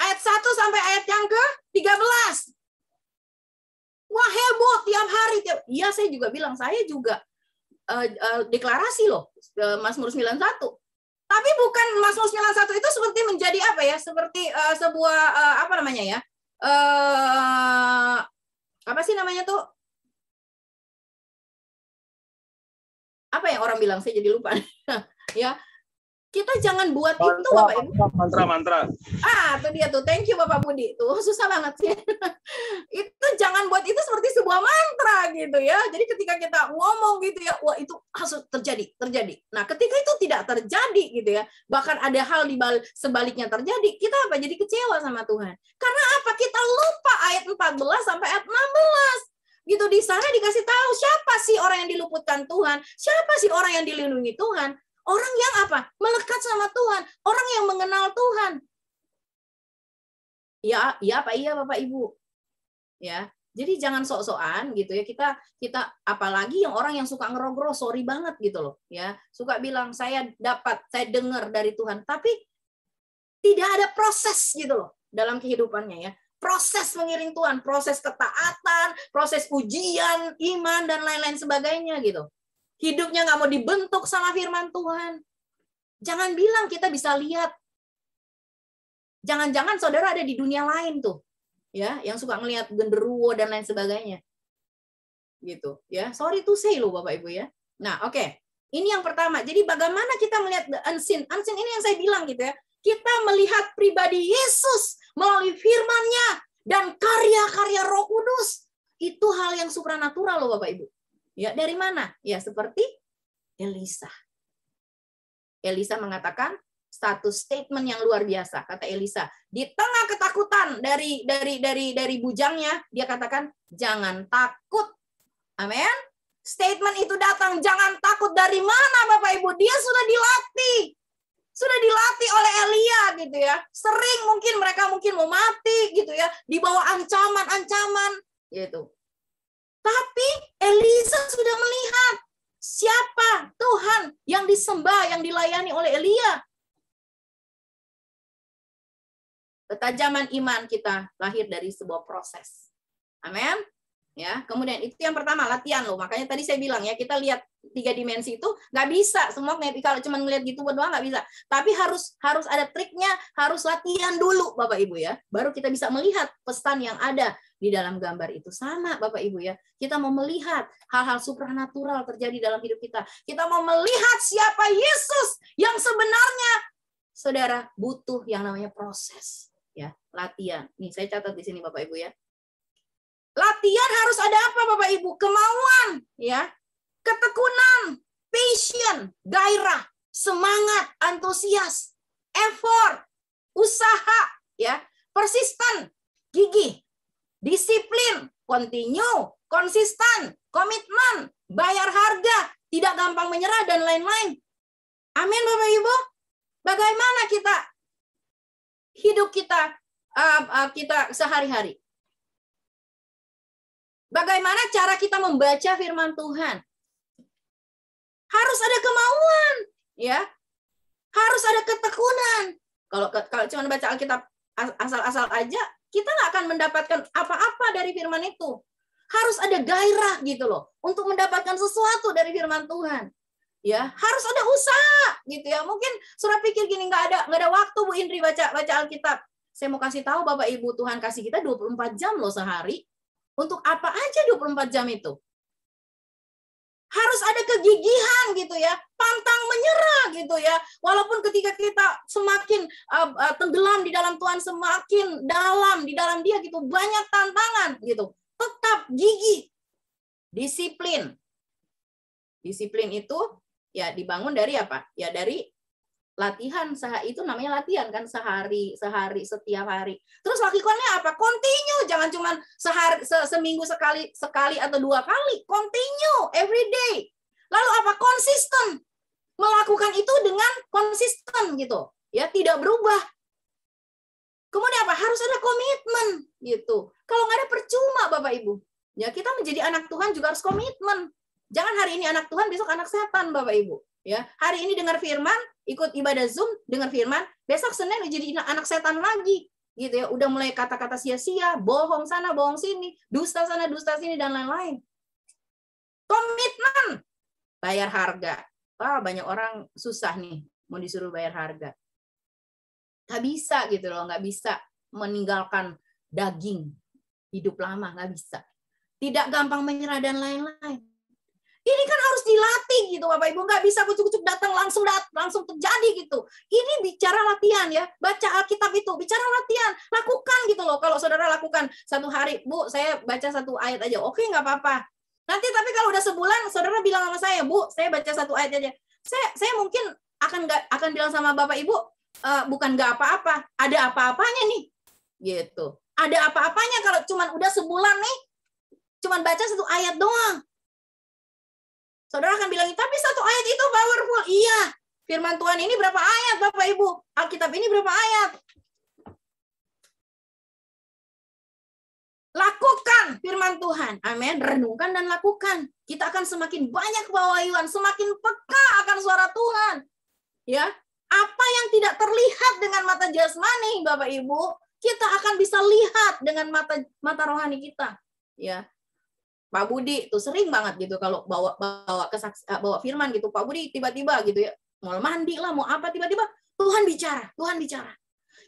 ayat 1 sampai ayat yang ke-13. Wah heboh tiap hari. Iya saya juga bilang, saya juga deklarasi loh Mazmur 91. Tapi bukan Mazmur 91 itu seperti menjadi apa ya? Seperti sebuah apa sih namanya tuh? Apa yang orang bilang, saya jadi lupa. Ya. Kita jangan buat mantra, itu Bapak Ibu. Mantra. Itu dia tuh. Thank you Bapak Budi. Tuh susah banget sih. Itu jangan buat itu seperti sebuah mantra gitu ya. Jadi ketika kita ngomong gitu ya, wah itu harus terjadi. Nah, ketika itu tidak terjadi gitu ya, bahkan ada hal di sebaliknya terjadi, kita apa? Jadi kecewa sama Tuhan. Karena apa? Kita lupa ayat 14 sampai ayat 16. Gitu di sana dikasih tahu siapa sih orang yang diluputkan Tuhan? Siapa sih orang yang dilindungi Tuhan? Orang yang apa? Melekat sama Tuhan. Orang yang mengenal Tuhan. Ya Pak, iya Bapak Ibu. Ya. Jadi jangan sok-sokan gitu ya. Kita apalagi yang orang yang suka ngerogro, sorry banget gitu loh, ya. Suka bilang saya dengar dari Tuhan, tapi tidak ada proses gitu loh dalam kehidupannya ya. Proses mengiring Tuhan, proses ketaatan, proses ujian, iman dan lain-lain sebagainya gitu. Hidupnya nggak mau dibentuk sama firman Tuhan. Jangan bilang kita bisa lihat. Jangan-jangan saudara ada di dunia lain tuh, ya, yang suka ngelihat genderuwo dan lain sebagainya, gitu, ya. Sorry to say loh Bapak Ibu ya. Nah, oke. Ini yang pertama. Jadi bagaimana kita melihat the unseen? Unseen ini yang saya bilang gitu ya. Kita melihat pribadi Yesus melalui firman-Nya dan karya-karya Roh Kudus. Itu hal yang supranatural loh Bapak Ibu. Ya, dari mana? Ya, seperti Elisa. Elisa mengatakan status statement yang luar biasa. Kata Elisa, di tengah ketakutan dari bujangnya, dia katakan, "Jangan takut." Amin. Statement itu datang, jangan takut. Dari mana Bapak Ibu? Dia sudah dilatih. Sudah dilatih oleh Elia gitu ya. Sering mereka mau mati gitu ya, di bawah ancaman-ancaman gitu. Tapi Elisa sudah melihat siapa Tuhan yang disembah, yang dilayani oleh Elia. Ketajaman iman kita lahir dari sebuah proses. Amin. Ya, kemudian itu yang pertama, latihan loh. Makanya tadi saya bilang ya, kita lihat 3 dimensi itu nggak bisa semua kalau cuma ngelihat gitu doang nggak bisa. Tapi harus ada triknya, harus latihan dulu Bapak Ibu ya. Baru kita bisa melihat pesan yang ada di dalam gambar itu. Sama Bapak Ibu ya. Kita mau melihat hal-hal supranatural terjadi dalam hidup kita. Kita mau melihat siapa Yesus yang sebenarnya. Saudara butuh yang namanya proses ya, latihan. Nih saya catat di sini Bapak Ibu ya. Latihan harus ada apa Bapak Ibu? Kemauan ya. Ketekunan, passion, gairah, semangat, antusias, effort, usaha, ya, persisten, gigih, disiplin, continue, konsisten, komitmen, bayar harga, tidak gampang menyerah dan lain-lain. Amin Bapak Ibu. Bagaimana hidup kita sehari-hari? Bagaimana cara kita membaca firman Tuhan? Harus ada kemauan, ya. Harus ada ketekunan. Kalau cuma baca Alkitab asal-asal aja, kita nggak akan mendapatkan apa-apa dari firman itu. Harus ada gairah gitu loh untuk mendapatkan sesuatu dari firman Tuhan. Ya, harus ada usaha gitu ya. Mungkin Saudara pikir gini, nggak ada waktu Bu Indri baca Alkitab. Saya mau kasih tahu Bapak Ibu, Tuhan kasih kita 24 jam loh sehari. Untuk apa aja 24 jam itu? Harus ada kegigihan gitu ya, pantang menyerah gitu ya. Walaupun ketika kita semakin tenggelam di dalam Tuhan, semakin dalam di dalam Dia gitu, banyak tantangan gitu. Tetap gigih, disiplin. Disiplin itu ya dibangun dari apa? Ya dari latihan, itu namanya latihan kan, sehari setiap hari. Terus lakukannya apa? Continue, jangan cuma seminggu sekali atau 2 kali. Continue every day. Lalu apa? Konsisten. Melakukan itu dengan konsisten gitu. Ya, tidak berubah. Kemudian apa? Harus ada komitmen gitu. Kalau nggak ada percuma Bapak Ibu. Ya, kita menjadi anak Tuhan juga harus komitmen. Jangan hari ini anak Tuhan, besok anak setan Bapak Ibu. Ya, hari ini dengar firman, ikut ibadah Zoom, dengar firman, besok Senin jadi anak setan lagi, gitu ya. Udah mulai kata-kata sia-sia, bohong sana, bohong sini, dusta sana, dusta sini, dan lain-lain. Komitmen, bayar harga. Wah, banyak orang susah nih, mau disuruh bayar harga. Nggak bisa gitu loh, nggak bisa meninggalkan daging hidup lama, nggak bisa. Tidak gampang menyerah dan lain-lain. Ini kan harus dilatih gitu Bapak Ibu, nggak bisa kucuk-kucuk datang langsung terjadi gitu. Ini bicara latihan ya, baca Alkitab itu bicara latihan, lakukan gitu loh. Kalau saudara lakukan 1 hari, Bu, saya baca 1 ayat aja, oke nggak apa-apa. Nanti tapi kalau udah sebulan, saudara bilang sama saya, Bu, saya baca 1 ayat aja. Saya mungkin akan bilang sama Bapak Ibu, bukan nggak apa-apa, ada apa-apanya nih, gitu. Ada apa-apanya kalau cuman udah sebulan nih, cuman baca 1 ayat doang. Saudara akan bilang, tapi 1 ayat itu powerful. Iya, firman Tuhan ini berapa ayat Bapak Ibu? Alkitab ini berapa ayat? Lakukan firman Tuhan. Amin. Renungkan dan lakukan. Kita akan semakin banyak kebawahan, semakin peka akan suara Tuhan. Ya, apa yang tidak terlihat dengan mata jasmani Bapak Ibu, kita akan bisa lihat dengan mata rohani kita. Ya. Pak Budi tuh sering banget gitu kalau bawa firman gitu, Pak Budi tiba-tiba gitu ya, mau mandi lah, mau apa, tiba-tiba Tuhan bicara.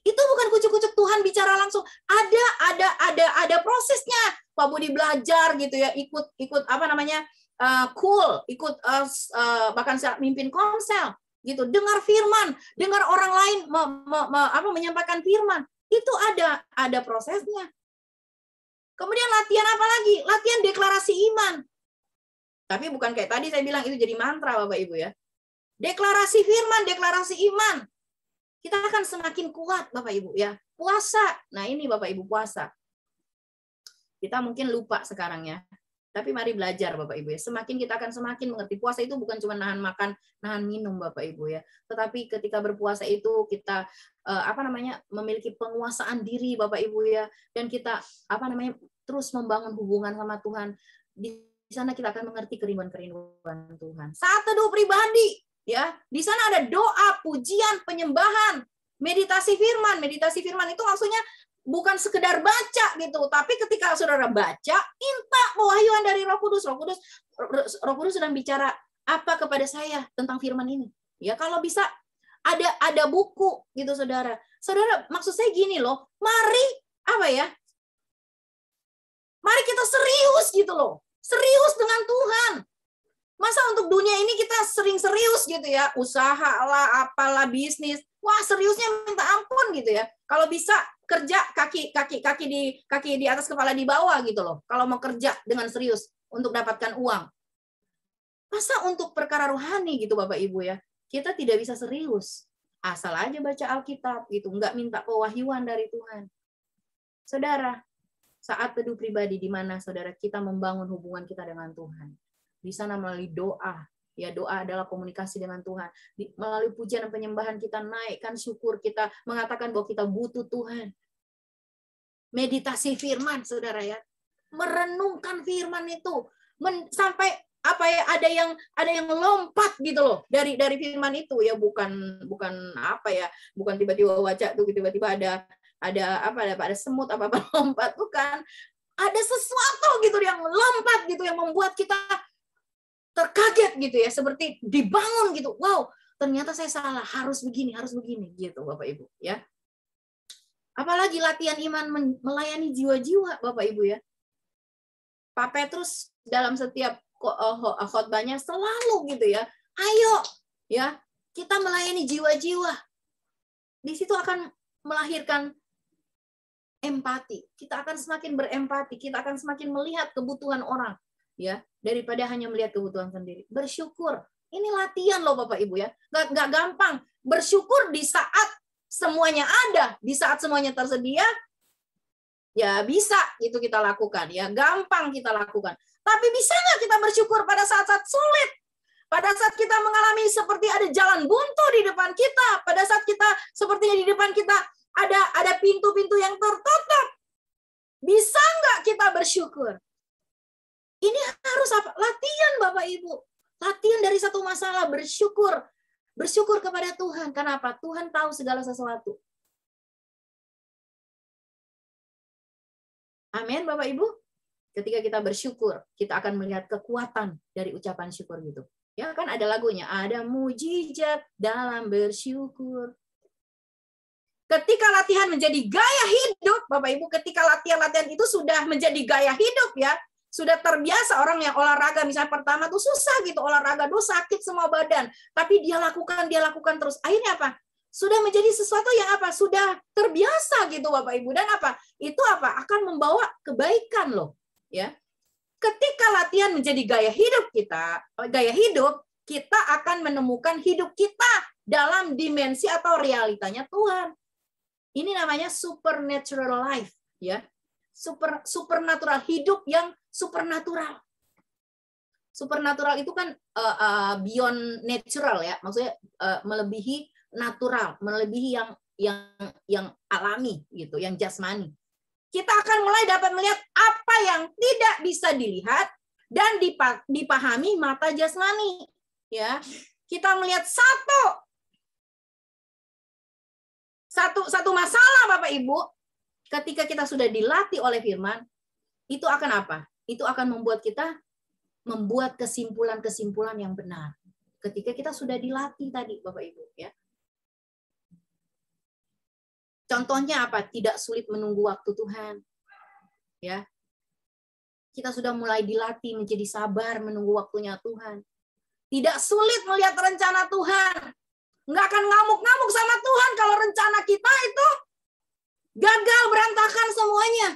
Itu bukan kucuk-kucuk Tuhan bicara langsung. Ada prosesnya. Pak Budi belajar gitu ya, ikut apa namanya? Ikut bahkan mimpin konsel gitu, dengar firman, dengar orang lain menyampaikan firman. Itu ada prosesnya. Kemudian latihan apa lagi? Latihan deklarasi iman. Tapi bukan kayak tadi saya bilang itu jadi mantra Bapak Ibu ya. Deklarasi firman, deklarasi iman. Kita akan semakin kuat Bapak Ibu ya. Puasa. Nah ini Bapak Ibu puasa. Kita mungkin lupa sekarang ya. Tapi mari belajar Bapak Ibu ya. Semakin kita akan semakin mengerti. Puasa itu bukan cuma nahan makan, nahan minum Bapak Ibu ya. Tetapi ketika berpuasa itu kita memiliki penguasaan diri Bapak Ibu ya. Dan kita terus membangun hubungan sama Tuhan. Di sana kita akan mengerti kerinduan Tuhan. Saat teduh pribadi ya. Di sana ada doa, pujian, penyembahan, meditasi firman. Meditasi firman itu maksudnya bukan sekedar baca gitu, tapi ketika saudara baca, minta pewahyuan dari Roh Kudus. Roh Kudus sedang bicara apa kepada saya tentang firman ini. Ya kalau bisa ada buku gitu saudara. Saudara, maksud saya gini loh, mari kita serius gitu loh. Serius dengan Tuhan. Masa untuk dunia ini kita sering serius gitu ya, usaha lah, apalah, bisnis. Wah, seriusnya minta ampun gitu ya. Kalau bisa kerja kaki di atas kepala di bawah gitu loh. Kalau mau kerja dengan serius untuk dapatkan uang. Masa untuk perkara rohani gitu Bapak Ibu ya. Kita tidak bisa serius. Asal aja baca Alkitab gitu, enggak minta pewahyuan dari Tuhan. Saudara, saat teduh pribadi di mana saudara kita membangun hubungan kita dengan Tuhan. Di sana melalui doa. Ya, doa adalah komunikasi dengan Tuhan. Melalui pujian dan penyembahan kita naikkan syukur, kita mengatakan bahwa kita butuh Tuhan. Meditasi firman, saudara ya. Merenungkan firman itu. Sampai ada yang lompat gitu loh dari firman itu ya, bukan tiba-tiba baca tuh tiba-tiba ada semut apa lompat, bukan. Ada sesuatu gitu yang lompat gitu yang membuat kita terkaget gitu ya, seperti dibangun gitu. Wow, ternyata saya salah, harus begini gitu Bapak Ibu ya. Apalagi latihan iman melayani jiwa-jiwa, Bapak Ibu ya. Pak Petrus dalam setiap khotbahnya selalu gitu ya. Ayo ya, kita melayani jiwa-jiwa. Di situ akan melahirkan empati. Kita akan semakin berempati, kita akan semakin melihat kebutuhan orang ya, daripada hanya melihat kebutuhan sendiri. Bersyukur. Ini latihan loh Bapak Ibu ya. Nggak gampang. Bersyukur di saat semuanya ada, di saat semuanya tersedia, ya bisa itu kita lakukan ya, gampang kita lakukan. Tapi bisa nggak kita bersyukur pada saat-saat sulit? Pada saat kita mengalami seperti ada jalan buntu di depan kita, pada saat kita sepertinya di depan kita ada pintu-pintu yang tertutup. Bisa nggak kita bersyukur? Ini harus apa? Latihan Bapak Ibu. Latihan dari satu masalah, bersyukur. Bersyukur kepada Tuhan. Kenapa? Tuhan tahu segala sesuatu. Amin Bapak Ibu. Ketika kita bersyukur, kita akan melihat kekuatan dari ucapan syukur gitu. Ya kan ada lagunya, ada mujizat dalam bersyukur. Ketika latihan menjadi gaya hidup, Bapak Ibu, ketika latihan-latihan itu sudah menjadi gaya hidup ya, sudah terbiasa. Orang yang olahraga misalnya pertama tuh susah gitu olahraga, tuh sakit semua badan, tapi dia lakukan terus. Akhirnya apa? Sudah menjadi sesuatu yang apa? Sudah terbiasa gitu Bapak Ibu. Dan apa? Itu apa? Akan membawa kebaikan loh, ya. Ketika latihan menjadi gaya hidup kita akan menemukan hidup kita dalam dimensi atau realitanya Tuhan. Ini namanya supernatural life, ya. Supernatural, hidup yang supernatural. Supernatural itu kan beyond natural ya, maksudnya melebihi natural, melebihi yang alami gitu, yang jasmani. Kita akan mulai dapat melihat apa yang tidak bisa dilihat dan dipahami mata jasmani, ya. Kita melihat satu masalah Bapak Ibu, ketika kita sudah dilatih oleh firman, itu akan apa? Itu akan membuat kita membuat kesimpulan-kesimpulan yang benar. Ketika kita sudah dilatih tadi, Bapak Ibu, ya. Contohnya apa? Tidak sulit menunggu waktu Tuhan. Ya. Kita sudah mulai dilatih menjadi sabar menunggu waktunya Tuhan. Tidak sulit melihat rencana Tuhan. Nggak akan ngamuk-ngamuk sama Tuhan kalau rencana kita itu gagal, berantakan semuanya.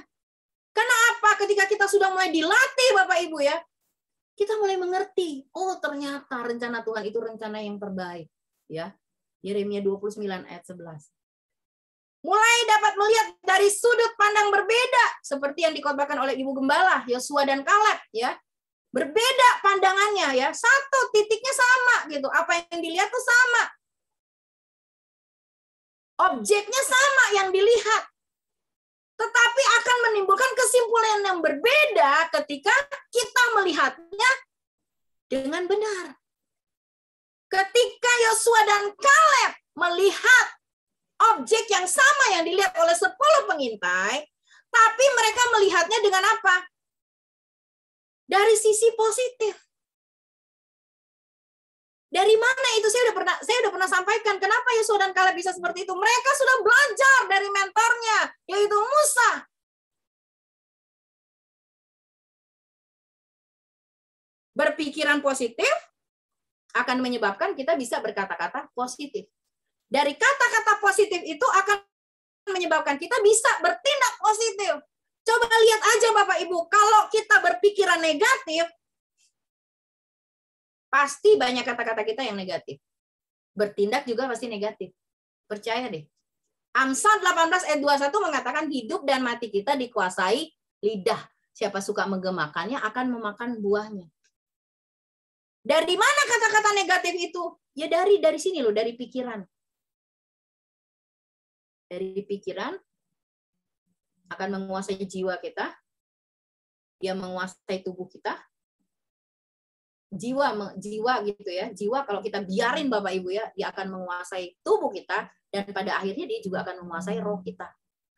Karena apa? Ketika kita sudah mulai dilatih, Bapak Ibu ya, kita mulai mengerti, oh ternyata rencana Tuhan itu rencana yang terbaik. Ya, Yeremia 29 ayat 11. Mulai dapat melihat dari sudut pandang berbeda, seperti yang dikotbahkan oleh Ibu Gembala, Yosua dan Kaleb, ya. Berbeda pandangannya, ya. Satu titiknya sama, gitu. Apa yang dilihat tuh sama. Objeknya sama yang dilihat. Tetapi akan menimbulkan kesimpulan yang berbeda ketika kita melihatnya dengan benar. Ketika Yosua dan Kaleb melihat objek yang sama yang dilihat oleh 10 pengintai, tapi mereka melihatnya dengan apa? Dari sisi positif. Dari mana itu? Saya udah pernah sampaikan. Kenapa Yosua dan Kaleb bisa seperti itu? Mereka sudah belajar dari mentornya, yaitu Musa. Berpikiran positif akan menyebabkan kita bisa berkata-kata positif. Dari kata-kata positif itu akan menyebabkan kita bisa bertindak positif. Coba lihat aja Bapak Ibu, kalau kita berpikiran negatif, pasti banyak kata-kata kita yang negatif. Bertindak juga pasti negatif. Percaya deh. Amsal 18 ayat 21 mengatakan hidup dan mati kita dikuasai lidah. Siapa suka menggemakannya akan memakan buahnya. Dari mana kata-kata negatif itu? Ya dari sini loh, dari pikiran. Dari pikiran akan menguasai jiwa kita. Dia menguasai tubuh kita. Jiwa gitu ya. Jiwa kalau kita biarin Bapak Ibu ya, dia akan menguasai tubuh kita dan pada akhirnya dia juga akan menguasai roh kita.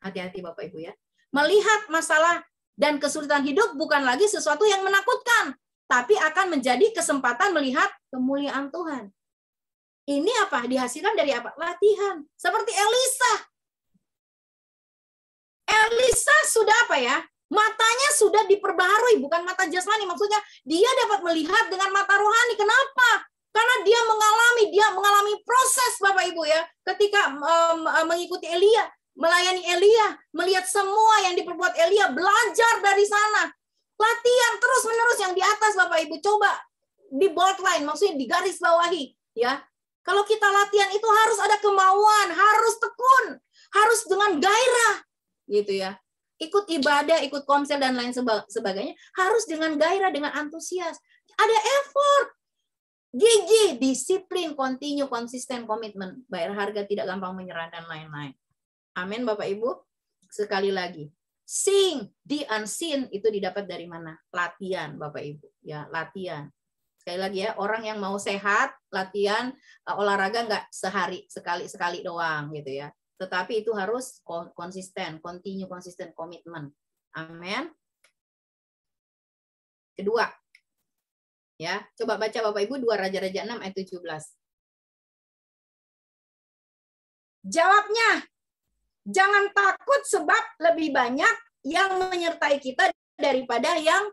Hati-hati Bapak Ibu ya. Melihat masalah dan kesulitan hidup bukan lagi sesuatu yang menakutkan, tapi akan menjadi kesempatan melihat kemuliaan Tuhan. Ini apa? Dihasilkan dari apa? Latihan. Seperti Elisa. Elisa sudah apa ya? Matanya sudah diperbaharui, bukan mata jasmani. Maksudnya dia dapat melihat dengan mata rohani. Kenapa? Karena dia mengalami proses, Bapak Ibu ya. Ketika mengikuti Elia, melayani Elia, melihat semua yang diperbuat Elia, belajar dari sana. Latihan terus-menerus yang di atas, Bapak Ibu. Coba di bold line, maksudnya di garis bawahi. Ya, kalau kita latihan itu harus ada kemauan, harus tekun, harus dengan gairah. Gitu ya. Ikut ibadah, ikut komsel, dan lain sebagainya. Harus dengan gairah, dengan antusias. Ada effort. Gigi, disiplin, continue, konsisten, komitmen. Bayar harga, tidak gampang menyerah, dan lain-lain. Amin, Bapak Ibu. Sekali lagi. Sing, the unseen, itu didapat dari mana? Latihan, Bapak Ibu. Ya, latihan. Sekali lagi ya, orang yang mau sehat, latihan, olahraga nggak sehari, sekali doang gitu ya. Tetapi itu harus konsisten, continue, konsisten, komitmen. Amin. Kedua, ya, coba baca Bapak Ibu 2 Raja-Raja 6 ayat 17. Jawabnya, jangan takut sebab lebih banyak yang menyertai kita daripada yang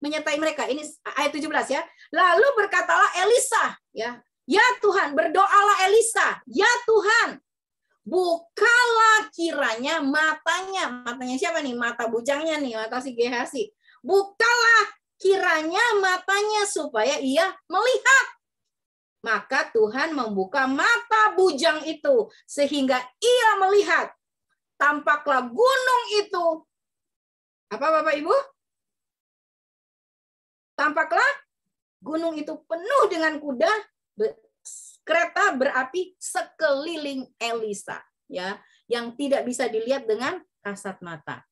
menyertai mereka. Ini ayat 17 ya. Lalu berkatalah Elisa, ya Tuhan, berdoalah Elisa, ya Tuhan, bukalah kiranya matanya siapa nih? Mata bujangnya nih, mata si Gehazi. Bukalah kiranya matanya supaya ia melihat. Maka Tuhan membuka mata bujang itu sehingga ia melihat. Tampaklah gunung itu. Apa Bapak Ibu? Tampaklah gunung itu penuh dengan kuda, kereta berapi sekeliling Elisa, ya, yang tidak bisa dilihat dengan kasat mata.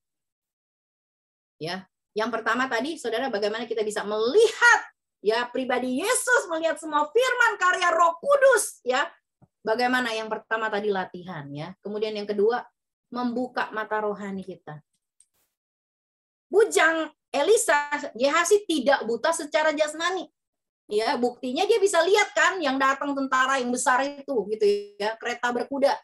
Ya, yang pertama tadi, Saudara, bagaimana kita bisa melihat, ya, pribadi Yesus, melihat semua firman karya Roh Kudus, ya. Bagaimana yang pertama tadi latihan, ya. Kemudian yang kedua, membuka mata rohani kita. Bujang Elisa, Gehazi tidak buta secara jasmani. Ya, buktinya dia bisa lihat kan yang datang tentara yang besar itu gitu ya, kereta berkuda.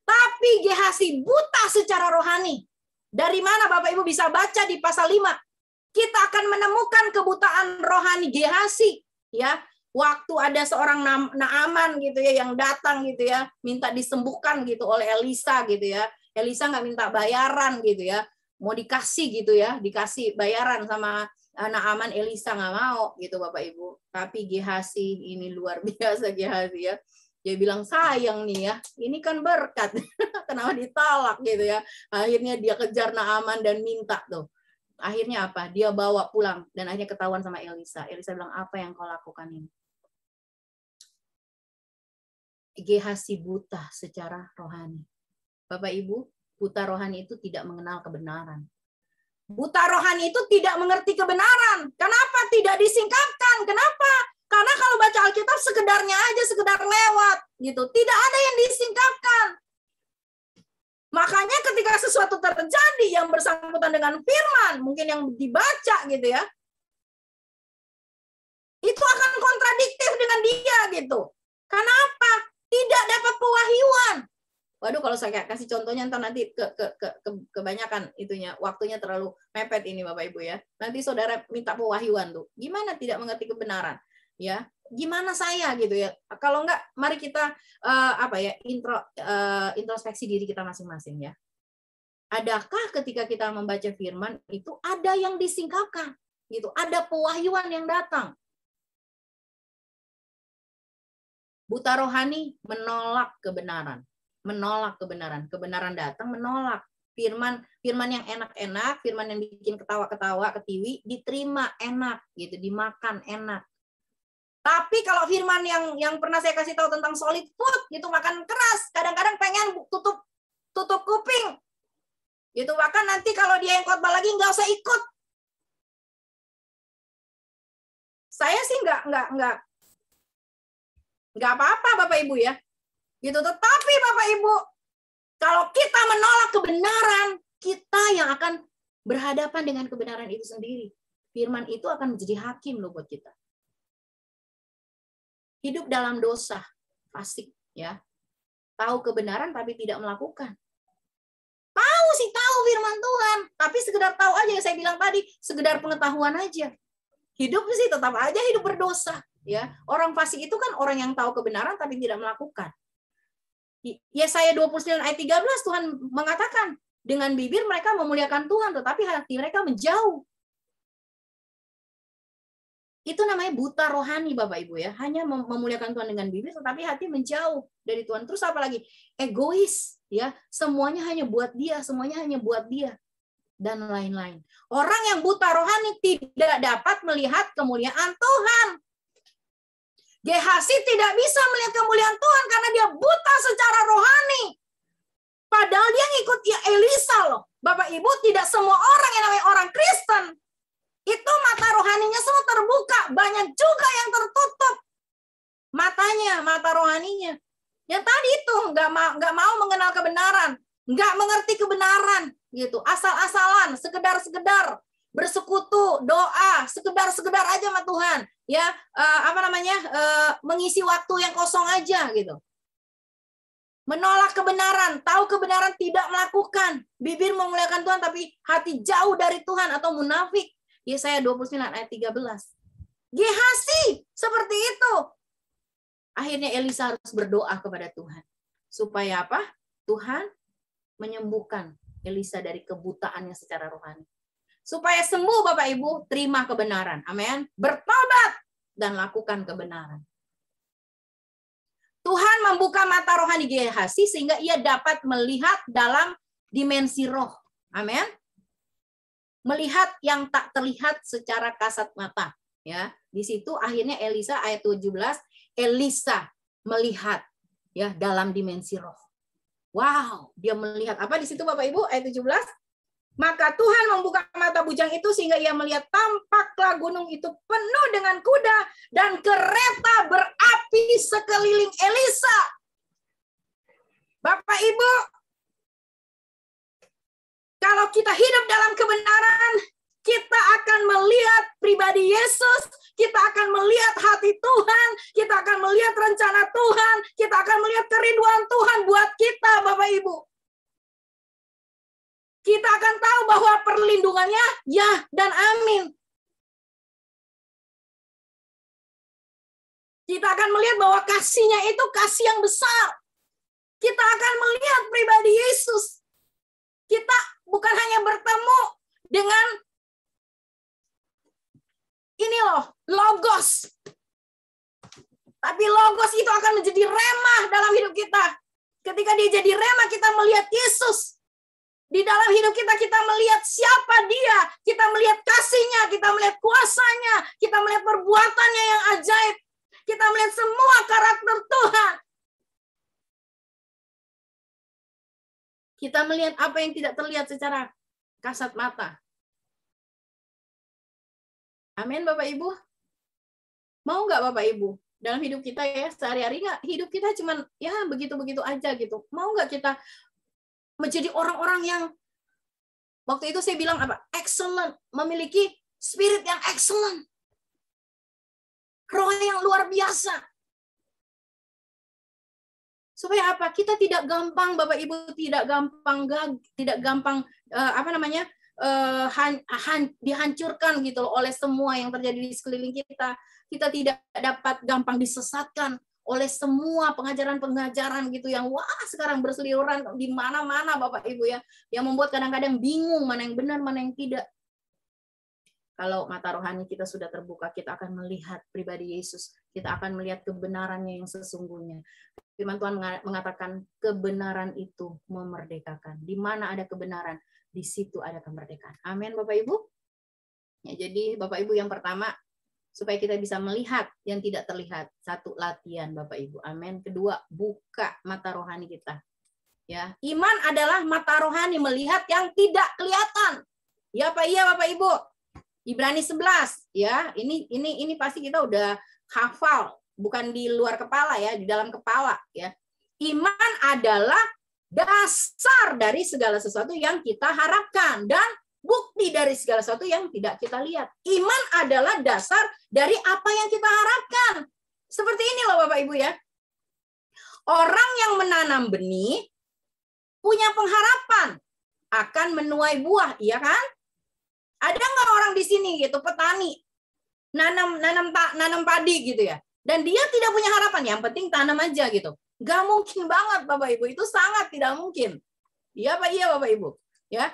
Tapi Gehazi buta secara rohani. Dari mana Bapak Ibu bisa baca di pasal 5? Kita akan menemukan kebutaan rohani Gehazi, ya. Waktu ada seorang Naaman gitu ya yang datang gitu ya, minta disembuhkan gitu oleh Elisa gitu ya. Elisa nggak minta bayaran gitu ya. Mau dikasih gitu ya, dikasih bayaran sama Naaman, Elisa nggak mau gitu Bapak Ibu. Tapi Gehazi ini luar biasa Gehazi ya. Dia bilang sayang nih ya, ini kan berkat. Kenapa ditolak gitu ya. Akhirnya dia kejar Naaman dan minta tuh. Akhirnya apa? Dia bawa pulang dan akhirnya ketahuan sama Elisa. Elisa bilang, apa yang kau lakukan ini? Gehazi buta secara rohani. Bapak Ibu, buta rohani itu tidak mengenal kebenaran. Buta rohani itu tidak mengerti kebenaran. Kenapa tidak disingkapkan? Kenapa? Karena kalau baca Alkitab sekedarnya aja, sekedar lewat gitu. Tidak ada yang disingkapkan. Makanya ketika sesuatu terjadi yang bersangkutan dengan firman, mungkin yang dibaca gitu ya, itu akan kontradiktif dengan dia gitu. Kenapa? Tidak dapat pewahyuan. Waduh, kalau saya kasih contohnya ntar nanti kebanyakan itunya, waktunya terlalu mepet ini Bapak Ibu ya. Nanti Saudara minta pewahyuan tuh. Gimana tidak mengerti kebenaran? Ya, gimana saya gitu ya. Kalau enggak, mari kita introspeksi diri kita masing-masing ya. Adakah ketika kita membaca firman itu ada yang disingkapkan gitu, ada pewahyuan yang datang. Buta rohani menolak kebenaran. Menolak kebenaran. Kebenaran datang menolak. Firman yang enak-enak, firman yang bikin ketawa-ketawa, ketiwi, diterima enak gitu, dimakan enak. Tapi kalau firman yang pernah saya kasih tahu tentang solid food, gitu, makan keras, kadang-kadang pengen tutup kuping. Gitu, bahkan nanti kalau dia yang khotbah lagi nggak usah ikut. Saya sih nggak apa-apa Bapak Ibu ya. Gitu, tetapi Bapak Ibu, kalau kita menolak kebenaran, kita yang akan berhadapan dengan kebenaran itu sendiri. Firman itu akan menjadi hakim loh buat kita. Hidup dalam dosa, fasik ya. Tahu kebenaran tapi tidak melakukan. Tahu tahu firman Tuhan, tapi sekedar tahu aja yang saya bilang tadi, sekedar pengetahuan aja. Hidup sih tetap aja hidup berdosa, ya. Orang fasik itu kan orang yang tahu kebenaran tapi tidak melakukan. Yesaya 29 ayat 13 Tuhan mengatakan, dengan bibir mereka memuliakan Tuhan tetapi hati mereka menjauh. Itu namanya buta rohani Bapak Ibu ya. Hanya memuliakan Tuhan dengan bibir tetapi hati menjauh dari Tuhan. Terus apa lagi? Egois ya. Semuanya hanya buat dia, semuanya hanya buat dia dan lain-lain. Orang yang buta rohani tidak dapat melihat kemuliaan Tuhan. Gehazi tidak bisa melihat kemuliaan Tuhan karena dia buta secara rohani. Padahal dia ngikut Elisa loh. Bapak Ibu, tidak semua orang yang namanya orang Kristen itu mata rohaninya semua terbuka, banyak juga yang tertutup matanya, mata rohaninya. Yang tadi itu nggak mau mengenal kebenaran, nggak mengerti kebenaran, gitu. Asal-asalan, sekedar bersekutu, doa, sekedar aja sama Tuhan, ya mengisi waktu yang kosong aja, gitu. Menolak kebenaran, tahu kebenaran tidak melakukan, bibir memuliakan Tuhan tapi hati jauh dari Tuhan atau munafik. Yesaya 29 ayat 13. Gehazi seperti itu. Akhirnya Elisa harus berdoa kepada Tuhan. Supaya apa? Tuhan menyembuhkan Elisa dari kebutaannya secara rohani. Supaya sembuh Bapak Ibu, terima kebenaran. Amin. Bertobat dan lakukan kebenaran. Tuhan membuka mata rohani Gehazi sehingga ia dapat melihat dalam dimensi roh. Amin. Melihat yang tak terlihat secara kasat mata, ya. Di situ akhirnya Elisa ayat 17, Elisa melihat ya dalam dimensi roh. Wow, dia melihat apa di situ Bapak Ibu ayat 17? Maka Tuhan membuka mata bujang itu sehingga ia melihat tampaklah gunung itu penuh dengan kuda dan kereta berapi sekeliling Elisa. Bapak Ibu, kalau kita hidup dalam kebenaran, kita akan melihat pribadi Yesus, kita akan melihat hati Tuhan, kita akan melihat rencana Tuhan, kita akan melihat kerinduan Tuhan buat kita, Bapak Ibu. Kita akan tahu bahwa perlindungannya ya dan amin. Kita akan melihat bahwa kasihnya itu kasih yang besar. Kita akan melihat pribadi Yesus. Kita bukan hanya bertemu dengan ini loh, logos. Tapi logos itu akan menjadi remah dalam hidup kita. Ketika dia jadi remah, kita melihat Yesus. Di dalam hidup kita, kita melihat siapa dia. Kita melihat kasihnya, kita melihat kuasanya, kita melihat perbuatannya yang ajaib. Kita melihat semua karakter Tuhan. Kita melihat apa yang tidak terlihat secara kasat mata. Amin Bapak Ibu. Mau nggak Bapak Ibu? Dalam hidup kita ya, sehari-hari nggak, hidup kita cuman ya begitu-begitu aja gitu. Mau nggak kita menjadi orang-orang yang waktu itu saya bilang apa? Excellent, memiliki spirit yang excellent. Roh yang luar biasa. Supaya apa? Kita tidak gampang, Bapak Ibu, tidak gampang dihancurkan gitu loh oleh semua yang terjadi di sekeliling kita. Kita tidak dapat gampang disesatkan oleh semua pengajaran-pengajaran gitu yang sekarang berseliweran di mana-mana Bapak Ibu ya, yang membuat kadang-kadang bingung mana yang benar, mana yang tidak. Kalau mata rohani kita sudah terbuka, kita akan melihat pribadi Yesus. Kita akan melihat kebenarannya yang sesungguhnya. Firman Tuhan mengatakan kebenaran itu memerdekakan. Di mana ada kebenaran, di situ ada kemerdekaan. Amin Bapak Ibu. Ya, jadi Bapak Ibu yang pertama, supaya kita bisa melihat yang tidak terlihat. Satu, latihan Bapak Ibu. Amin. Kedua, buka mata rohani kita. Ya, iman adalah mata rohani melihat yang tidak kelihatan. Ya Pak, iya Bapak Ibu. Ibrani 11 ya, ini pasti kita udah hafal, bukan di luar kepala ya, di dalam kepala ya. Iman adalah dasar dari segala sesuatu yang kita harapkan dan bukti dari segala sesuatu yang tidak kita lihat. Iman adalah dasar dari apa yang kita harapkan. Seperti ini loh Bapak Ibu ya. Orang yang menanam benih punya pengharapan akan menuai buah, iya kan? Ada nggak orang di sini gitu, petani, nanam padi gitu ya, dan dia tidak punya harapan, yang penting tanam aja gitu. Nggak mungkin banget Bapak Ibu, itu sangat tidak mungkin. Iya Pak, iya Bapak Ibu. Ya,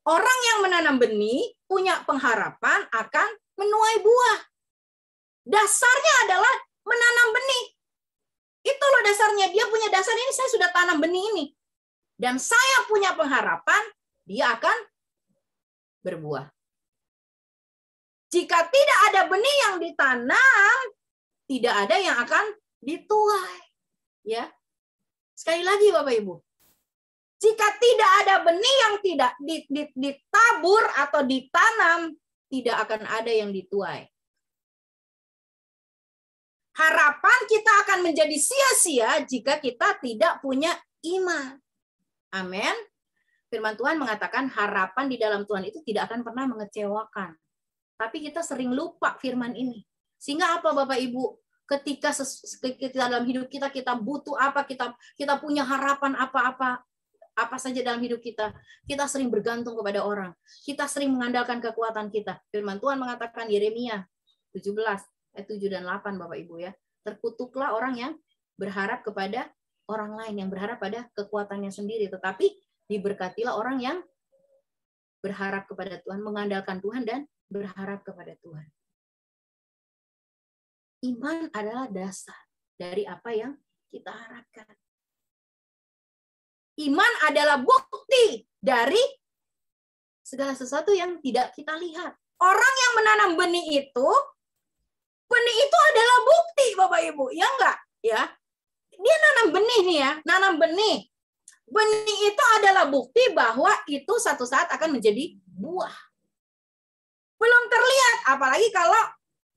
orang yang menanam benih punya pengharapan akan menuai buah. Dasarnya adalah menanam benih. Itu loh dasarnya, dia punya dasar ini, saya sudah tanam benih ini. Dan saya punya pengharapan dia akan berbuah. Jika tidak ada benih yang ditanam, tidak ada yang akan dituai. Ya. Sekali lagi Bapak Ibu. Jika tidak ada benih yang tidak ditabur atau ditanam, tidak akan ada yang dituai. Harapan kita akan menjadi sia-sia jika kita tidak punya iman. Amin. Firman Tuhan mengatakan harapan di dalam Tuhan itu tidak akan pernah mengecewakan. Tapi kita sering lupa firman ini. Sehingga apa Bapak Ibu? Ketika dalam hidup kita butuh apa, kita punya harapan apa saja dalam hidup kita sering bergantung kepada orang. Kita sering mengandalkan kekuatan kita. Firman Tuhan mengatakan Yeremia 17 ayat 7 dan 8 Bapak Ibu ya. Terkutuklah orang yang berharap kepada orang lain, yang berharap pada kekuatannya sendiri, tetapi diberkatilah orang yang berharap kepada Tuhan, mengandalkan Tuhan dan berharap kepada Tuhan. Iman adalah dasar dari apa yang kita harapkan. Iman adalah bukti dari segala sesuatu yang tidak kita lihat. Orang yang menanam benih itu adalah bukti Bapak Ibu, ya enggak? Ya. Dia nanam benih nih ya, nanam benih. Benih itu adalah bukti bahwa itu satu saat akan menjadi buah. Belum terlihat, apalagi kalau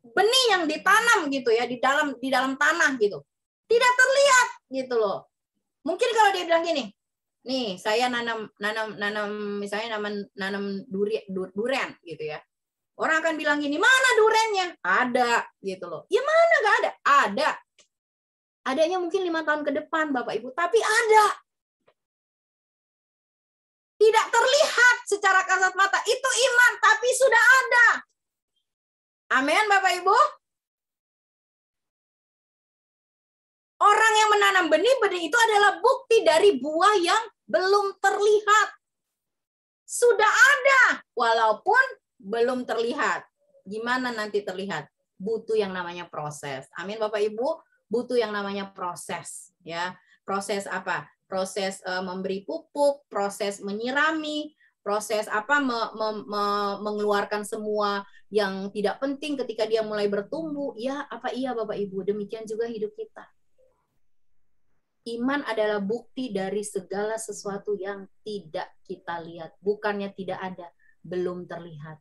benih yang ditanam gitu ya, di dalam tanah gitu. Tidak terlihat gitu loh. Mungkin kalau dia bilang gini, nih saya nanam misalnya nanam durian gitu ya. Orang akan bilang gini, mana duriannya? Ada gitu loh. Ya mana nggak ada? Ada. Adanya mungkin 5 tahun ke depan Bapak Ibu, tapi ada. Tidak terlihat secara kasat mata. Itu iman, tapi sudah ada. Amin Bapak Ibu. Orang yang menanam benih itu adalah bukti dari buah yang belum terlihat. Sudah ada, walaupun belum terlihat. Gimana nanti terlihat? Butuh yang namanya proses. Amin Bapak Ibu. Butuh yang namanya proses. Ya, proses apa? Proses memberi pupuk, proses menyirami, proses mengeluarkan semua yang tidak penting ketika dia mulai bertumbuh. Ya, apa iya Bapak Ibu? Demikian juga hidup kita. Iman adalah bukti dari segala sesuatu yang tidak kita lihat. Bukannya tidak ada, belum terlihat.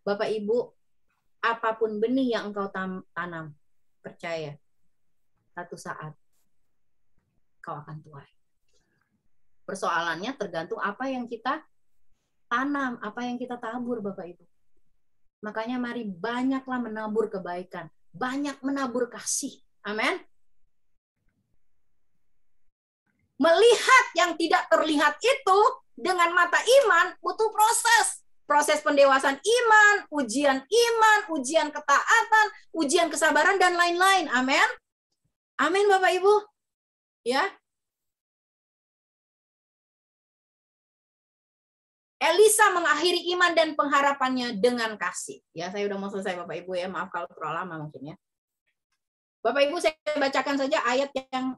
Bapak Ibu, apapun benih yang engkau tanam, percaya, satu saat kau akan tuai. Persoalannya tergantung apa yang kita tanam, apa yang kita tabur Bapak Ibu. Makanya mari banyaklah menabur kebaikan, banyak menabur kasih. Amin. Melihat yang tidak terlihat itu dengan mata iman butuh proses. Proses pendewasaan iman, ujian ketaatan, ujian kesabaran, dan lain-lain. Amin. Amin Bapak Ibu. Ya. Elisa mengakhiri iman dan pengharapannya dengan kasih. Ya, saya udah mau selesai Bapak Ibu ya. Maaf kalau terlalu lama mungkin ya. Bapak Ibu, saya bacakan saja ayat yang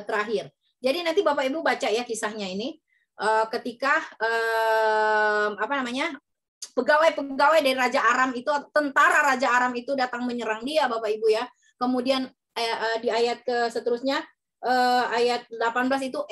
terakhir. Jadi nanti Bapak Ibu baca ya kisahnya ini. Ketika pegawai dari Raja Aram itu, tentara Raja Aram itu datang menyerang dia Bapak Ibu ya. Kemudian di ayat seterusnya ayat 18 itu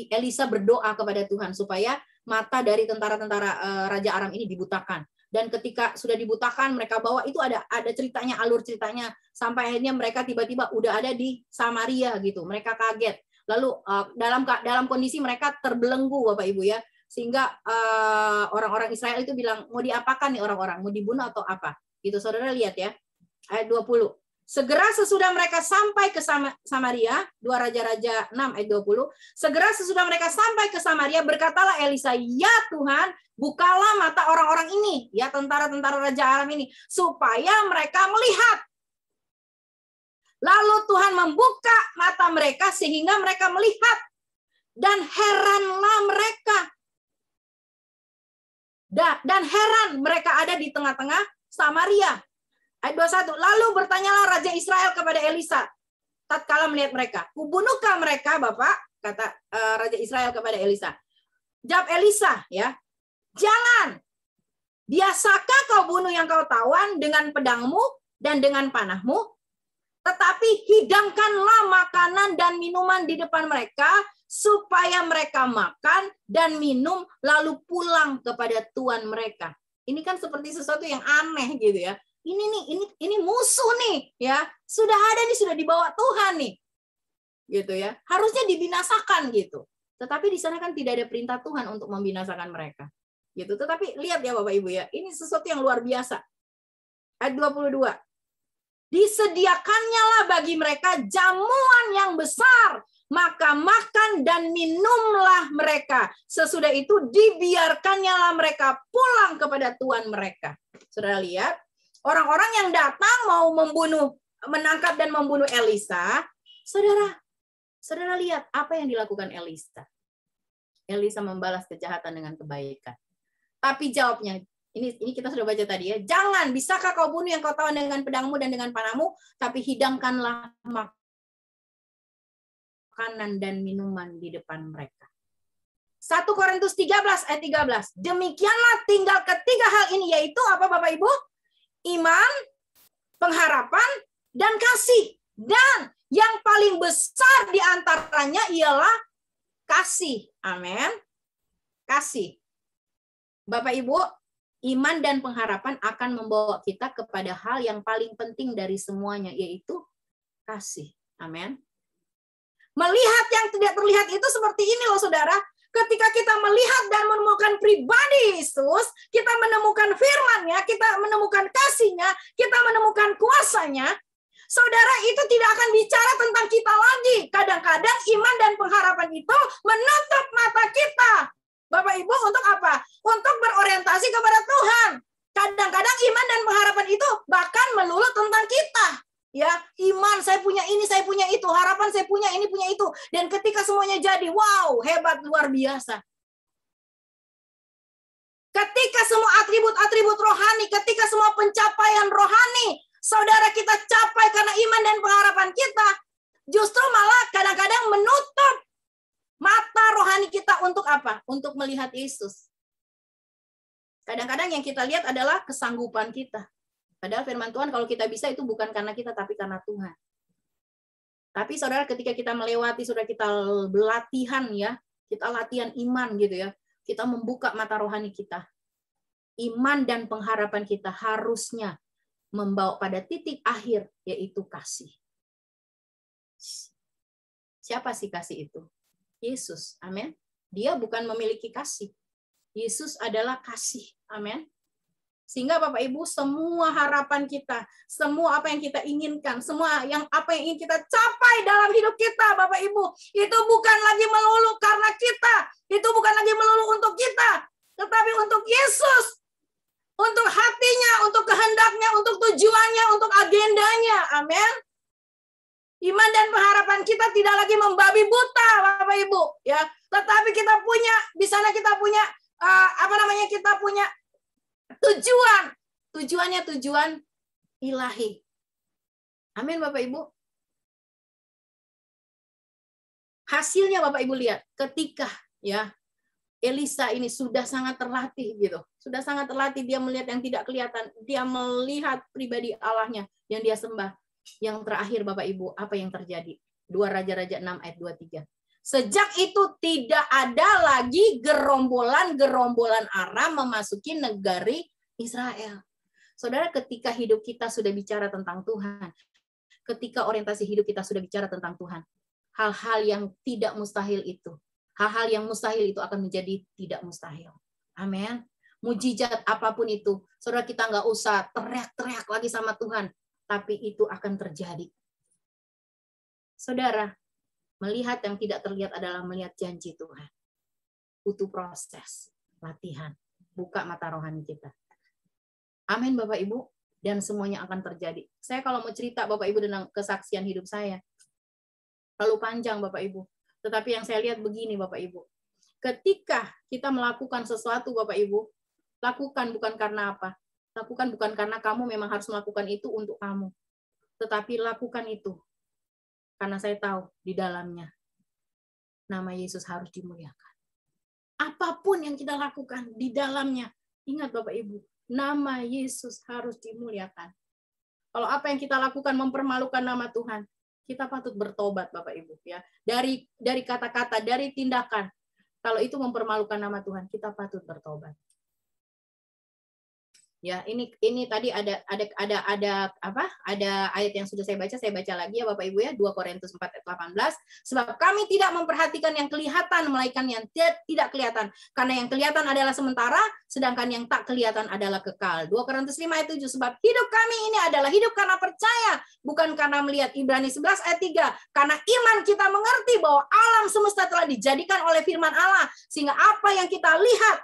Elisa berdoa kepada Tuhan supaya mata dari tentara-tentara Raja Aram ini dibutakan. Dan ketika sudah dibutakan, mereka bawa itu ada ceritanya, alur ceritanya, sampai akhirnya mereka tiba-tiba udah ada di Samaria gitu. Mereka kaget. Lalu dalam kondisi mereka terbelenggu Bapak Ibu ya, sehingga orang-orang Israel itu bilang, mau diapakan nih orang-orang, mau dibunuh atau apa? Gitu Saudara lihat ya, ayat 20. Segera sesudah mereka sampai ke Samaria, 2 Raja-Raja 6 ayat 20. Segera sesudah mereka sampai ke Samaria, berkatalah Elisa, "Ya Tuhan, bukalah mata orang-orang ini," ya tentara-tentara Raja Aram ini, "supaya mereka melihat." Lalu Tuhan membuka mata mereka sehingga mereka melihat. Dan heranlah mereka. Dan heran mereka ada di tengah-tengah Samaria. Ayat 21, lalu bertanyalah Raja Israel kepada Elisa tatkala melihat mereka. "Kubunuhkah mereka, Bapak?" kata Raja Israel kepada Elisa. Jawab Elisa, ya, "Jangan. Biasakah kau bunuh yang kau tawan dengan pedangmu dan dengan panahmu? Tetapi hidangkanlah makanan dan minuman di depan mereka, supaya mereka makan dan minum lalu pulang kepada tuan mereka." Ini kan seperti sesuatu yang aneh gitu ya. Ini musuh nih, ya. Sudah ada nih, sudah dibawa Tuhan nih. Gitu ya. Harusnya dibinasakan gitu. Tetapi di sana kan tidak ada perintah Tuhan untuk membinasakan mereka. Gitu. Tetapi lihat ya Bapak Ibu ya, ini sesuatu yang luar biasa. Ayat 22. Disediakannya lah bagi mereka jamuan yang besar, maka makan dan minumlah mereka. Sesudah itu dibiarkannya lah mereka pulang kepada tuan mereka. Saudara lihat, orang-orang yang datang mau menangkap dan membunuh Elisa, saudara lihat apa yang dilakukan Elisa. Elisa membalas kejahatan dengan kebaikan. Tapi jawabnya, ini kita sudah baca tadi ya, "Jangan, bisakah kau bunuh yang kau tawan dengan pedangmu dan dengan panahmu, tapi hidangkanlah makanan dan minuman di depan mereka." 1 Korintus 13 ayat 13. Demikianlah tinggal ketiga hal ini, yaitu apa Bapak Ibu? Iman, pengharapan, dan kasih. Dan yang paling besar di antaranya ialah kasih. Amin. Kasih. Bapak Ibu, iman dan pengharapan akan membawa kita kepada hal yang paling penting dari semuanya, yaitu kasih. Amin. Melihat yang tidak terlihat itu seperti ini loh saudara. Ketika kita melihat dan menemukan pribadi Yesus, kita menemukan firman-Nya, kita menemukan kasih-Nya, kita menemukan kuasa-Nya, saudara, itu tidak akan bicara tentang kita lagi. Kadang-kadang iman dan pengharapan itu menutup mata kita. Bapak Ibu, untuk apa? Untuk berorientasi kepada Tuhan. Kadang-kadang iman dan pengharapan itu bahkan melulu tentang kita. Ya, iman saya punya ini, saya punya itu, harapan saya punya ini, punya itu. Dan ketika semuanya jadi, wow, hebat, luar biasa. Ketika semua atribut-atribut rohani, ketika semua pencapaian rohani, saudara kita capai karena iman dan pengharapan kita, justru malah kadang-kadang menutup mata rohani kita untuk apa? Untuk melihat Yesus. Kadang-kadang yang kita lihat adalah kesanggupan kita. Padahal firman Tuhan kalau kita bisa itu bukan karena kita, tapi karena Tuhan. Tapi saudara ketika kita melewati, saudara kita latihan ya, kita latihan iman gitu ya, kita membuka mata rohani kita. Iman dan pengharapan kita harusnya membawa pada titik akhir, yaitu kasih. Siapa sih kasih itu? Yesus, amin. Dia bukan memiliki kasih. Yesus adalah kasih, amin. Sehingga Bapak Ibu, semua harapan kita, semua apa yang kita inginkan, semua apa yang ingin kita capai dalam hidup kita, Bapak Ibu, itu bukan lagi melulu karena kita, itu bukan lagi melulu untuk kita, tetapi untuk Yesus, untuk hatinya, untuk kehendaknya, untuk tujuannya, untuk agendanya, amin. Iman dan pengharapan kita tidak lagi membabi buta, Bapak Ibu, ya. Tetapi kita punya, di sana kita punya kita punya tujuan. Tujuannya tujuan ilahi. Amin Bapak Ibu. Hasilnya Bapak Ibu lihat ketika ya Elisa ini sudah sangat terlatih gitu. Sudah sangat terlatih, dia melihat yang tidak kelihatan, dia melihat pribadi Allahnya yang dia sembah. Yang terakhir Bapak Ibu, apa yang terjadi? 2 Raja-Raja 6 ayat 23. Sejak itu tidak ada lagi gerombolan-gerombolan Aram memasuki negari Israel. Saudara, ketika hidup kita sudah bicara tentang Tuhan, ketika orientasi hidup kita sudah bicara tentang Tuhan, hal-hal yang tidak mustahil itu, hal-hal yang mustahil itu akan menjadi tidak mustahil. Amin. Mujizat apapun itu, saudara, kita nggak usah teriak-teriak lagi sama Tuhan. tapi itu akan terjadi. Saudara, melihat yang tidak terlihat adalah melihat janji Tuhan. Butuh proses, latihan, buka mata rohani kita. Amin Bapak Ibu, dan semuanya akan terjadi. Saya kalau mau cerita Bapak Ibu tentang kesaksian hidup saya, terlalu panjang Bapak Ibu. Tetapi yang saya lihat begini Bapak Ibu. Ketika kita melakukan sesuatu Bapak Ibu, lakukan bukan karena apa? Lakukan bukan karena kamu memang harus melakukan itu untuk kamu. Tetapi lakukan itu karena saya tahu di dalamnya nama Yesus harus dimuliakan. Apapun yang kita lakukan di dalamnya, ingat Bapak Ibu, nama Yesus harus dimuliakan. Kalau apa yang kita lakukan mempermalukan nama Tuhan, kita patut bertobat Bapak Ibu ya. Dari kata-kata, dari tindakan. Kalau itu mempermalukan nama Tuhan, kita patut bertobat. Ya, ini tadi ada ayat yang sudah saya baca lagi ya Bapak Ibu ya, 2 Korintus 4 ayat 18, sebab kami tidak memperhatikan yang kelihatan melainkan yang tidak kelihatan, karena yang kelihatan adalah sementara, sedangkan yang tak kelihatan adalah kekal. 2 Korintus 5 ayat 7, sebab hidup kami ini adalah hidup karena percaya, bukan karena melihat. Ibrani 11 ayat 3, karena iman kita mengerti bahwa alam semesta telah dijadikan oleh firman Allah, sehingga apa yang kita lihat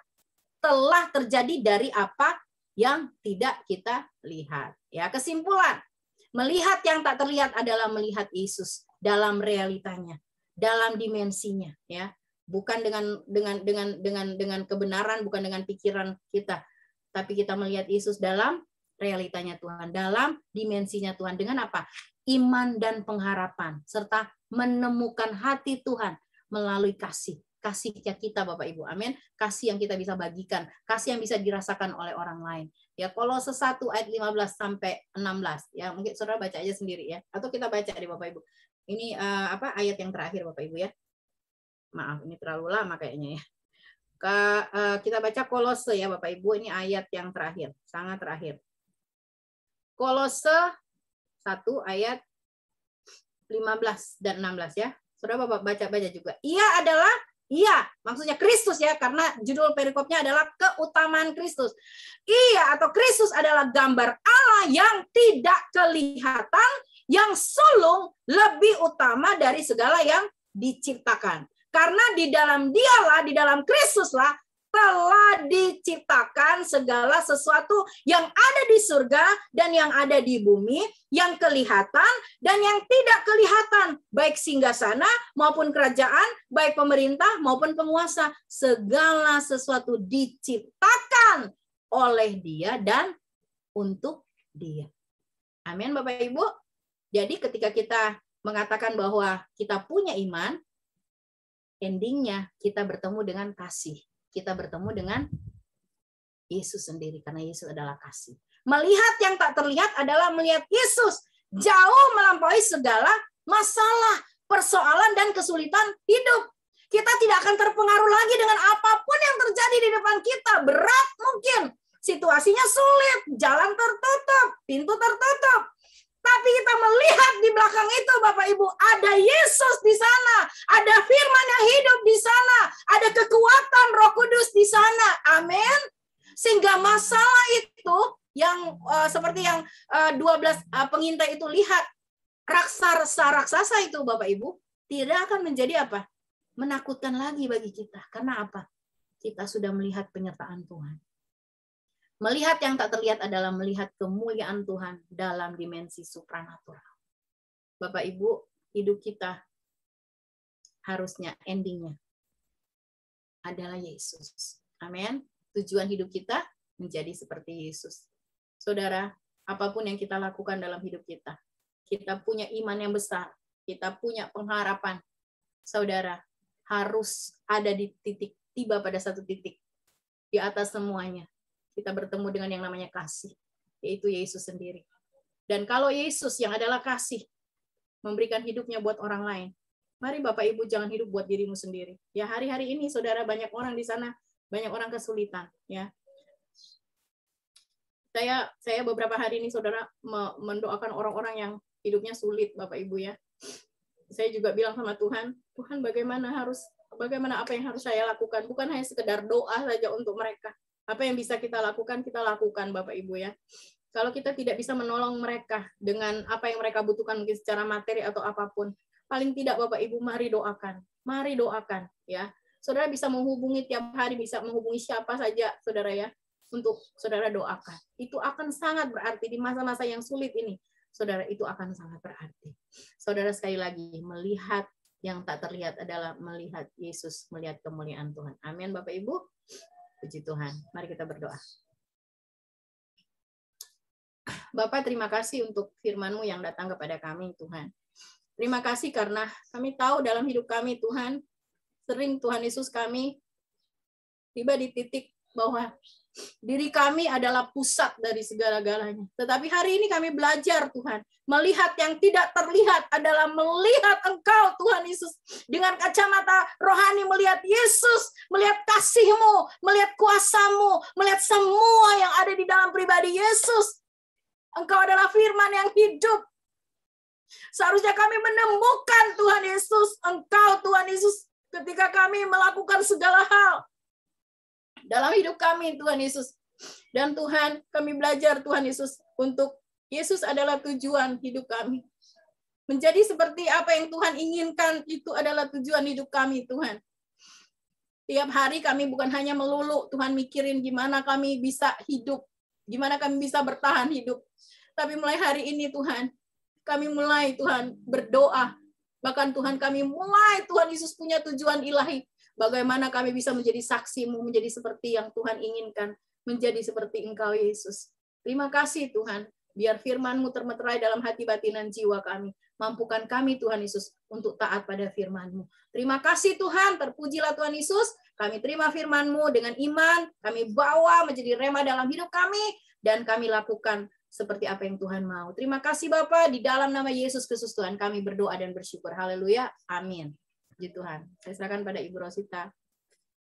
telah terjadi dari apa yang tidak kita lihat. Ya, kesimpulan, melihat yang tak terlihat adalah melihat Yesus dalam realitanya, dalam dimensinya, ya. Bukan dengan kebenaran, bukan dengan pikiran kita, tapi kita melihat Yesus dalam realitanya Tuhan, dalam dimensinya Tuhan. Dengan apa? Iman dan pengharapan, serta menemukan hati Tuhan melalui kasihnya kita Bapak Ibu. Amin. Kasih yang kita bisa bagikan, kasih yang bisa dirasakan oleh orang lain. Ya, Kolose 1 ayat 15 sampai 16 ya. Mungkin Saudara baca aja sendiri ya, atau kita baca di Bapak Ibu. Ini ayat yang terakhir Bapak Ibu ya. Maaf, ini terlalu lama kayaknya ya. Kita baca Kolose ya Bapak Ibu, ini ayat yang terakhir, sangat terakhir. Kolose 1 ayat 15 dan 16 ya. Saudara Bapak baca juga. Ia, maksudnya Kristus ya, karena judul perikopnya adalah keutamaan Kristus. Ia atau Kristus adalah gambar Allah yang tidak kelihatan, yang sulung lebih utama dari segala yang diciptakan. Karena di dalam Dialah, di dalam Kristuslah telah diciptakan segala sesuatu yang ada di surga dan yang ada di bumi, yang kelihatan dan yang tidak kelihatan, baik singgasana maupun kerajaan, baik pemerintah maupun penguasa. Segala sesuatu diciptakan oleh Dia dan untuk Dia. Amin Bapak Ibu. Jadi ketika kita mengatakan bahwa kita punya iman, endingnya kita bertemu dengan kasih. Kita bertemu dengan Yesus sendiri, karena Yesus adalah kasih. Melihat yang tak terlihat adalah melihat Yesus jauh melampaui segala masalah, persoalan, dan kesulitan hidup. Kita tidak akan terpengaruh lagi dengan apapun yang terjadi di depan kita. Berat mungkin, situasinya sulit, jalan tertutup, pintu tertutup. Tapi kita melihat di belakang itu Bapak Ibu, ada Yesus di sana, ada firman yang hidup di sana, ada kekuatan Roh Kudus di sana. Amin. Sehingga masalah itu yang seperti yang 12 pengintai itu lihat, raksasa itu Bapak Ibu tidak akan menjadi apa? Menakutkan lagi bagi kita. Karena apa? Kita sudah melihat penyertaan Tuhan. Melihat yang tak terlihat adalah melihat kemuliaan Tuhan dalam dimensi supranatural. Bapak Ibu, hidup kita harusnya endingnya adalah Yesus. Amin. Tujuan hidup kita menjadi seperti Yesus. Saudara, apapun yang kita lakukan dalam hidup kita punya iman yang besar, kita punya pengharapan. Saudara, harus ada di titik, tiba pada satu titik di atas semuanya. Kita bertemu dengan yang namanya kasih, yaitu Yesus sendiri. Dan kalau Yesus yang adalah kasih memberikan hidupnya buat orang lain, mari Bapak Ibu jangan hidup buat dirimu sendiri. Ya, hari-hari ini Saudara, banyak orang di sana, banyak orang kesulitan. Ya, saya beberapa hari ini Saudara mendoakan orang-orang yang hidupnya sulit, Bapak Ibu ya. Saya juga bilang sama Tuhan, Tuhan bagaimana apa yang harus saya lakukan? Bukan hanya sekedar doa saja untuk mereka. Apa yang bisa kita lakukan Bapak Ibu ya. Kalau kita tidak bisa menolong mereka dengan apa yang mereka butuhkan mungkin secara materi atau apapun, paling tidak Bapak Ibu mari doakan. Mari doakan ya. Saudara bisa menghubungi tiap hari, bisa menghubungi siapa saja Saudara ya, untuk Saudara doakan. Itu akan sangat berarti di masa-masa yang sulit ini. Saudara, itu akan sangat berarti. Saudara, sekali lagi melihat yang tak terlihat adalah melihat Yesus, melihat kemuliaan Tuhan. Amin Bapak Ibu. Puji Tuhan. Mari kita berdoa. Bapak, terima kasih untuk firman-Mu yang datang kepada kami, Tuhan. Terima kasih karena kami tahu dalam hidup kami, Tuhan, sering Tuhan Yesus kami tiba di titik bahwa diri kami adalah pusat dari segala-galanya. Tetapi hari ini kami belajar, Tuhan, melihat yang tidak terlihat adalah melihat Engkau, Tuhan Yesus, dengan kacamata rohani, melihat Yesus, melihat kasih-Mu, melihat kuasa-Mu, melihat semua yang ada di dalam pribadi Yesus. Engkau adalah firman yang hidup. Seharusnya kami menemukan Tuhan Yesus, Engkau Tuhan Yesus, ketika kami melakukan segala hal dalam hidup kami, Tuhan Yesus. Dan Tuhan, kami belajar Tuhan Yesus, untuk Yesus adalah tujuan hidup kami. Menjadi seperti apa yang Tuhan inginkan, itu adalah tujuan hidup kami, Tuhan. Tiap hari kami bukan hanya melulu, Tuhan mikirin gimana kami bisa hidup, gimana kami bisa bertahan hidup. Tapi mulai hari ini, Tuhan, kami mulai, Tuhan, berdoa. Bahkan Tuhan, kami mulai, Tuhan Yesus punya tujuan ilahi. Bagaimana kami bisa menjadi saksi-Mu, menjadi seperti yang Tuhan inginkan, menjadi seperti Engkau, Yesus. Terima kasih, Tuhan. Biar firman-Mu termeterai dalam hati batinan jiwa kami. Mampukan kami, Tuhan Yesus, untuk taat pada firman-Mu. Terima kasih, Tuhan. Terpujilah Tuhan Yesus. Kami terima firman-Mu dengan iman. Kami bawa menjadi rema dalam hidup kami. Dan kami lakukan seperti apa yang Tuhan mau. Terima kasih Bapa, di dalam nama Yesus Kristus Tuhan kami berdoa dan bersyukur. Haleluya. Amin. Puji Tuhan. Saya serahkan pada Ibu Rosita.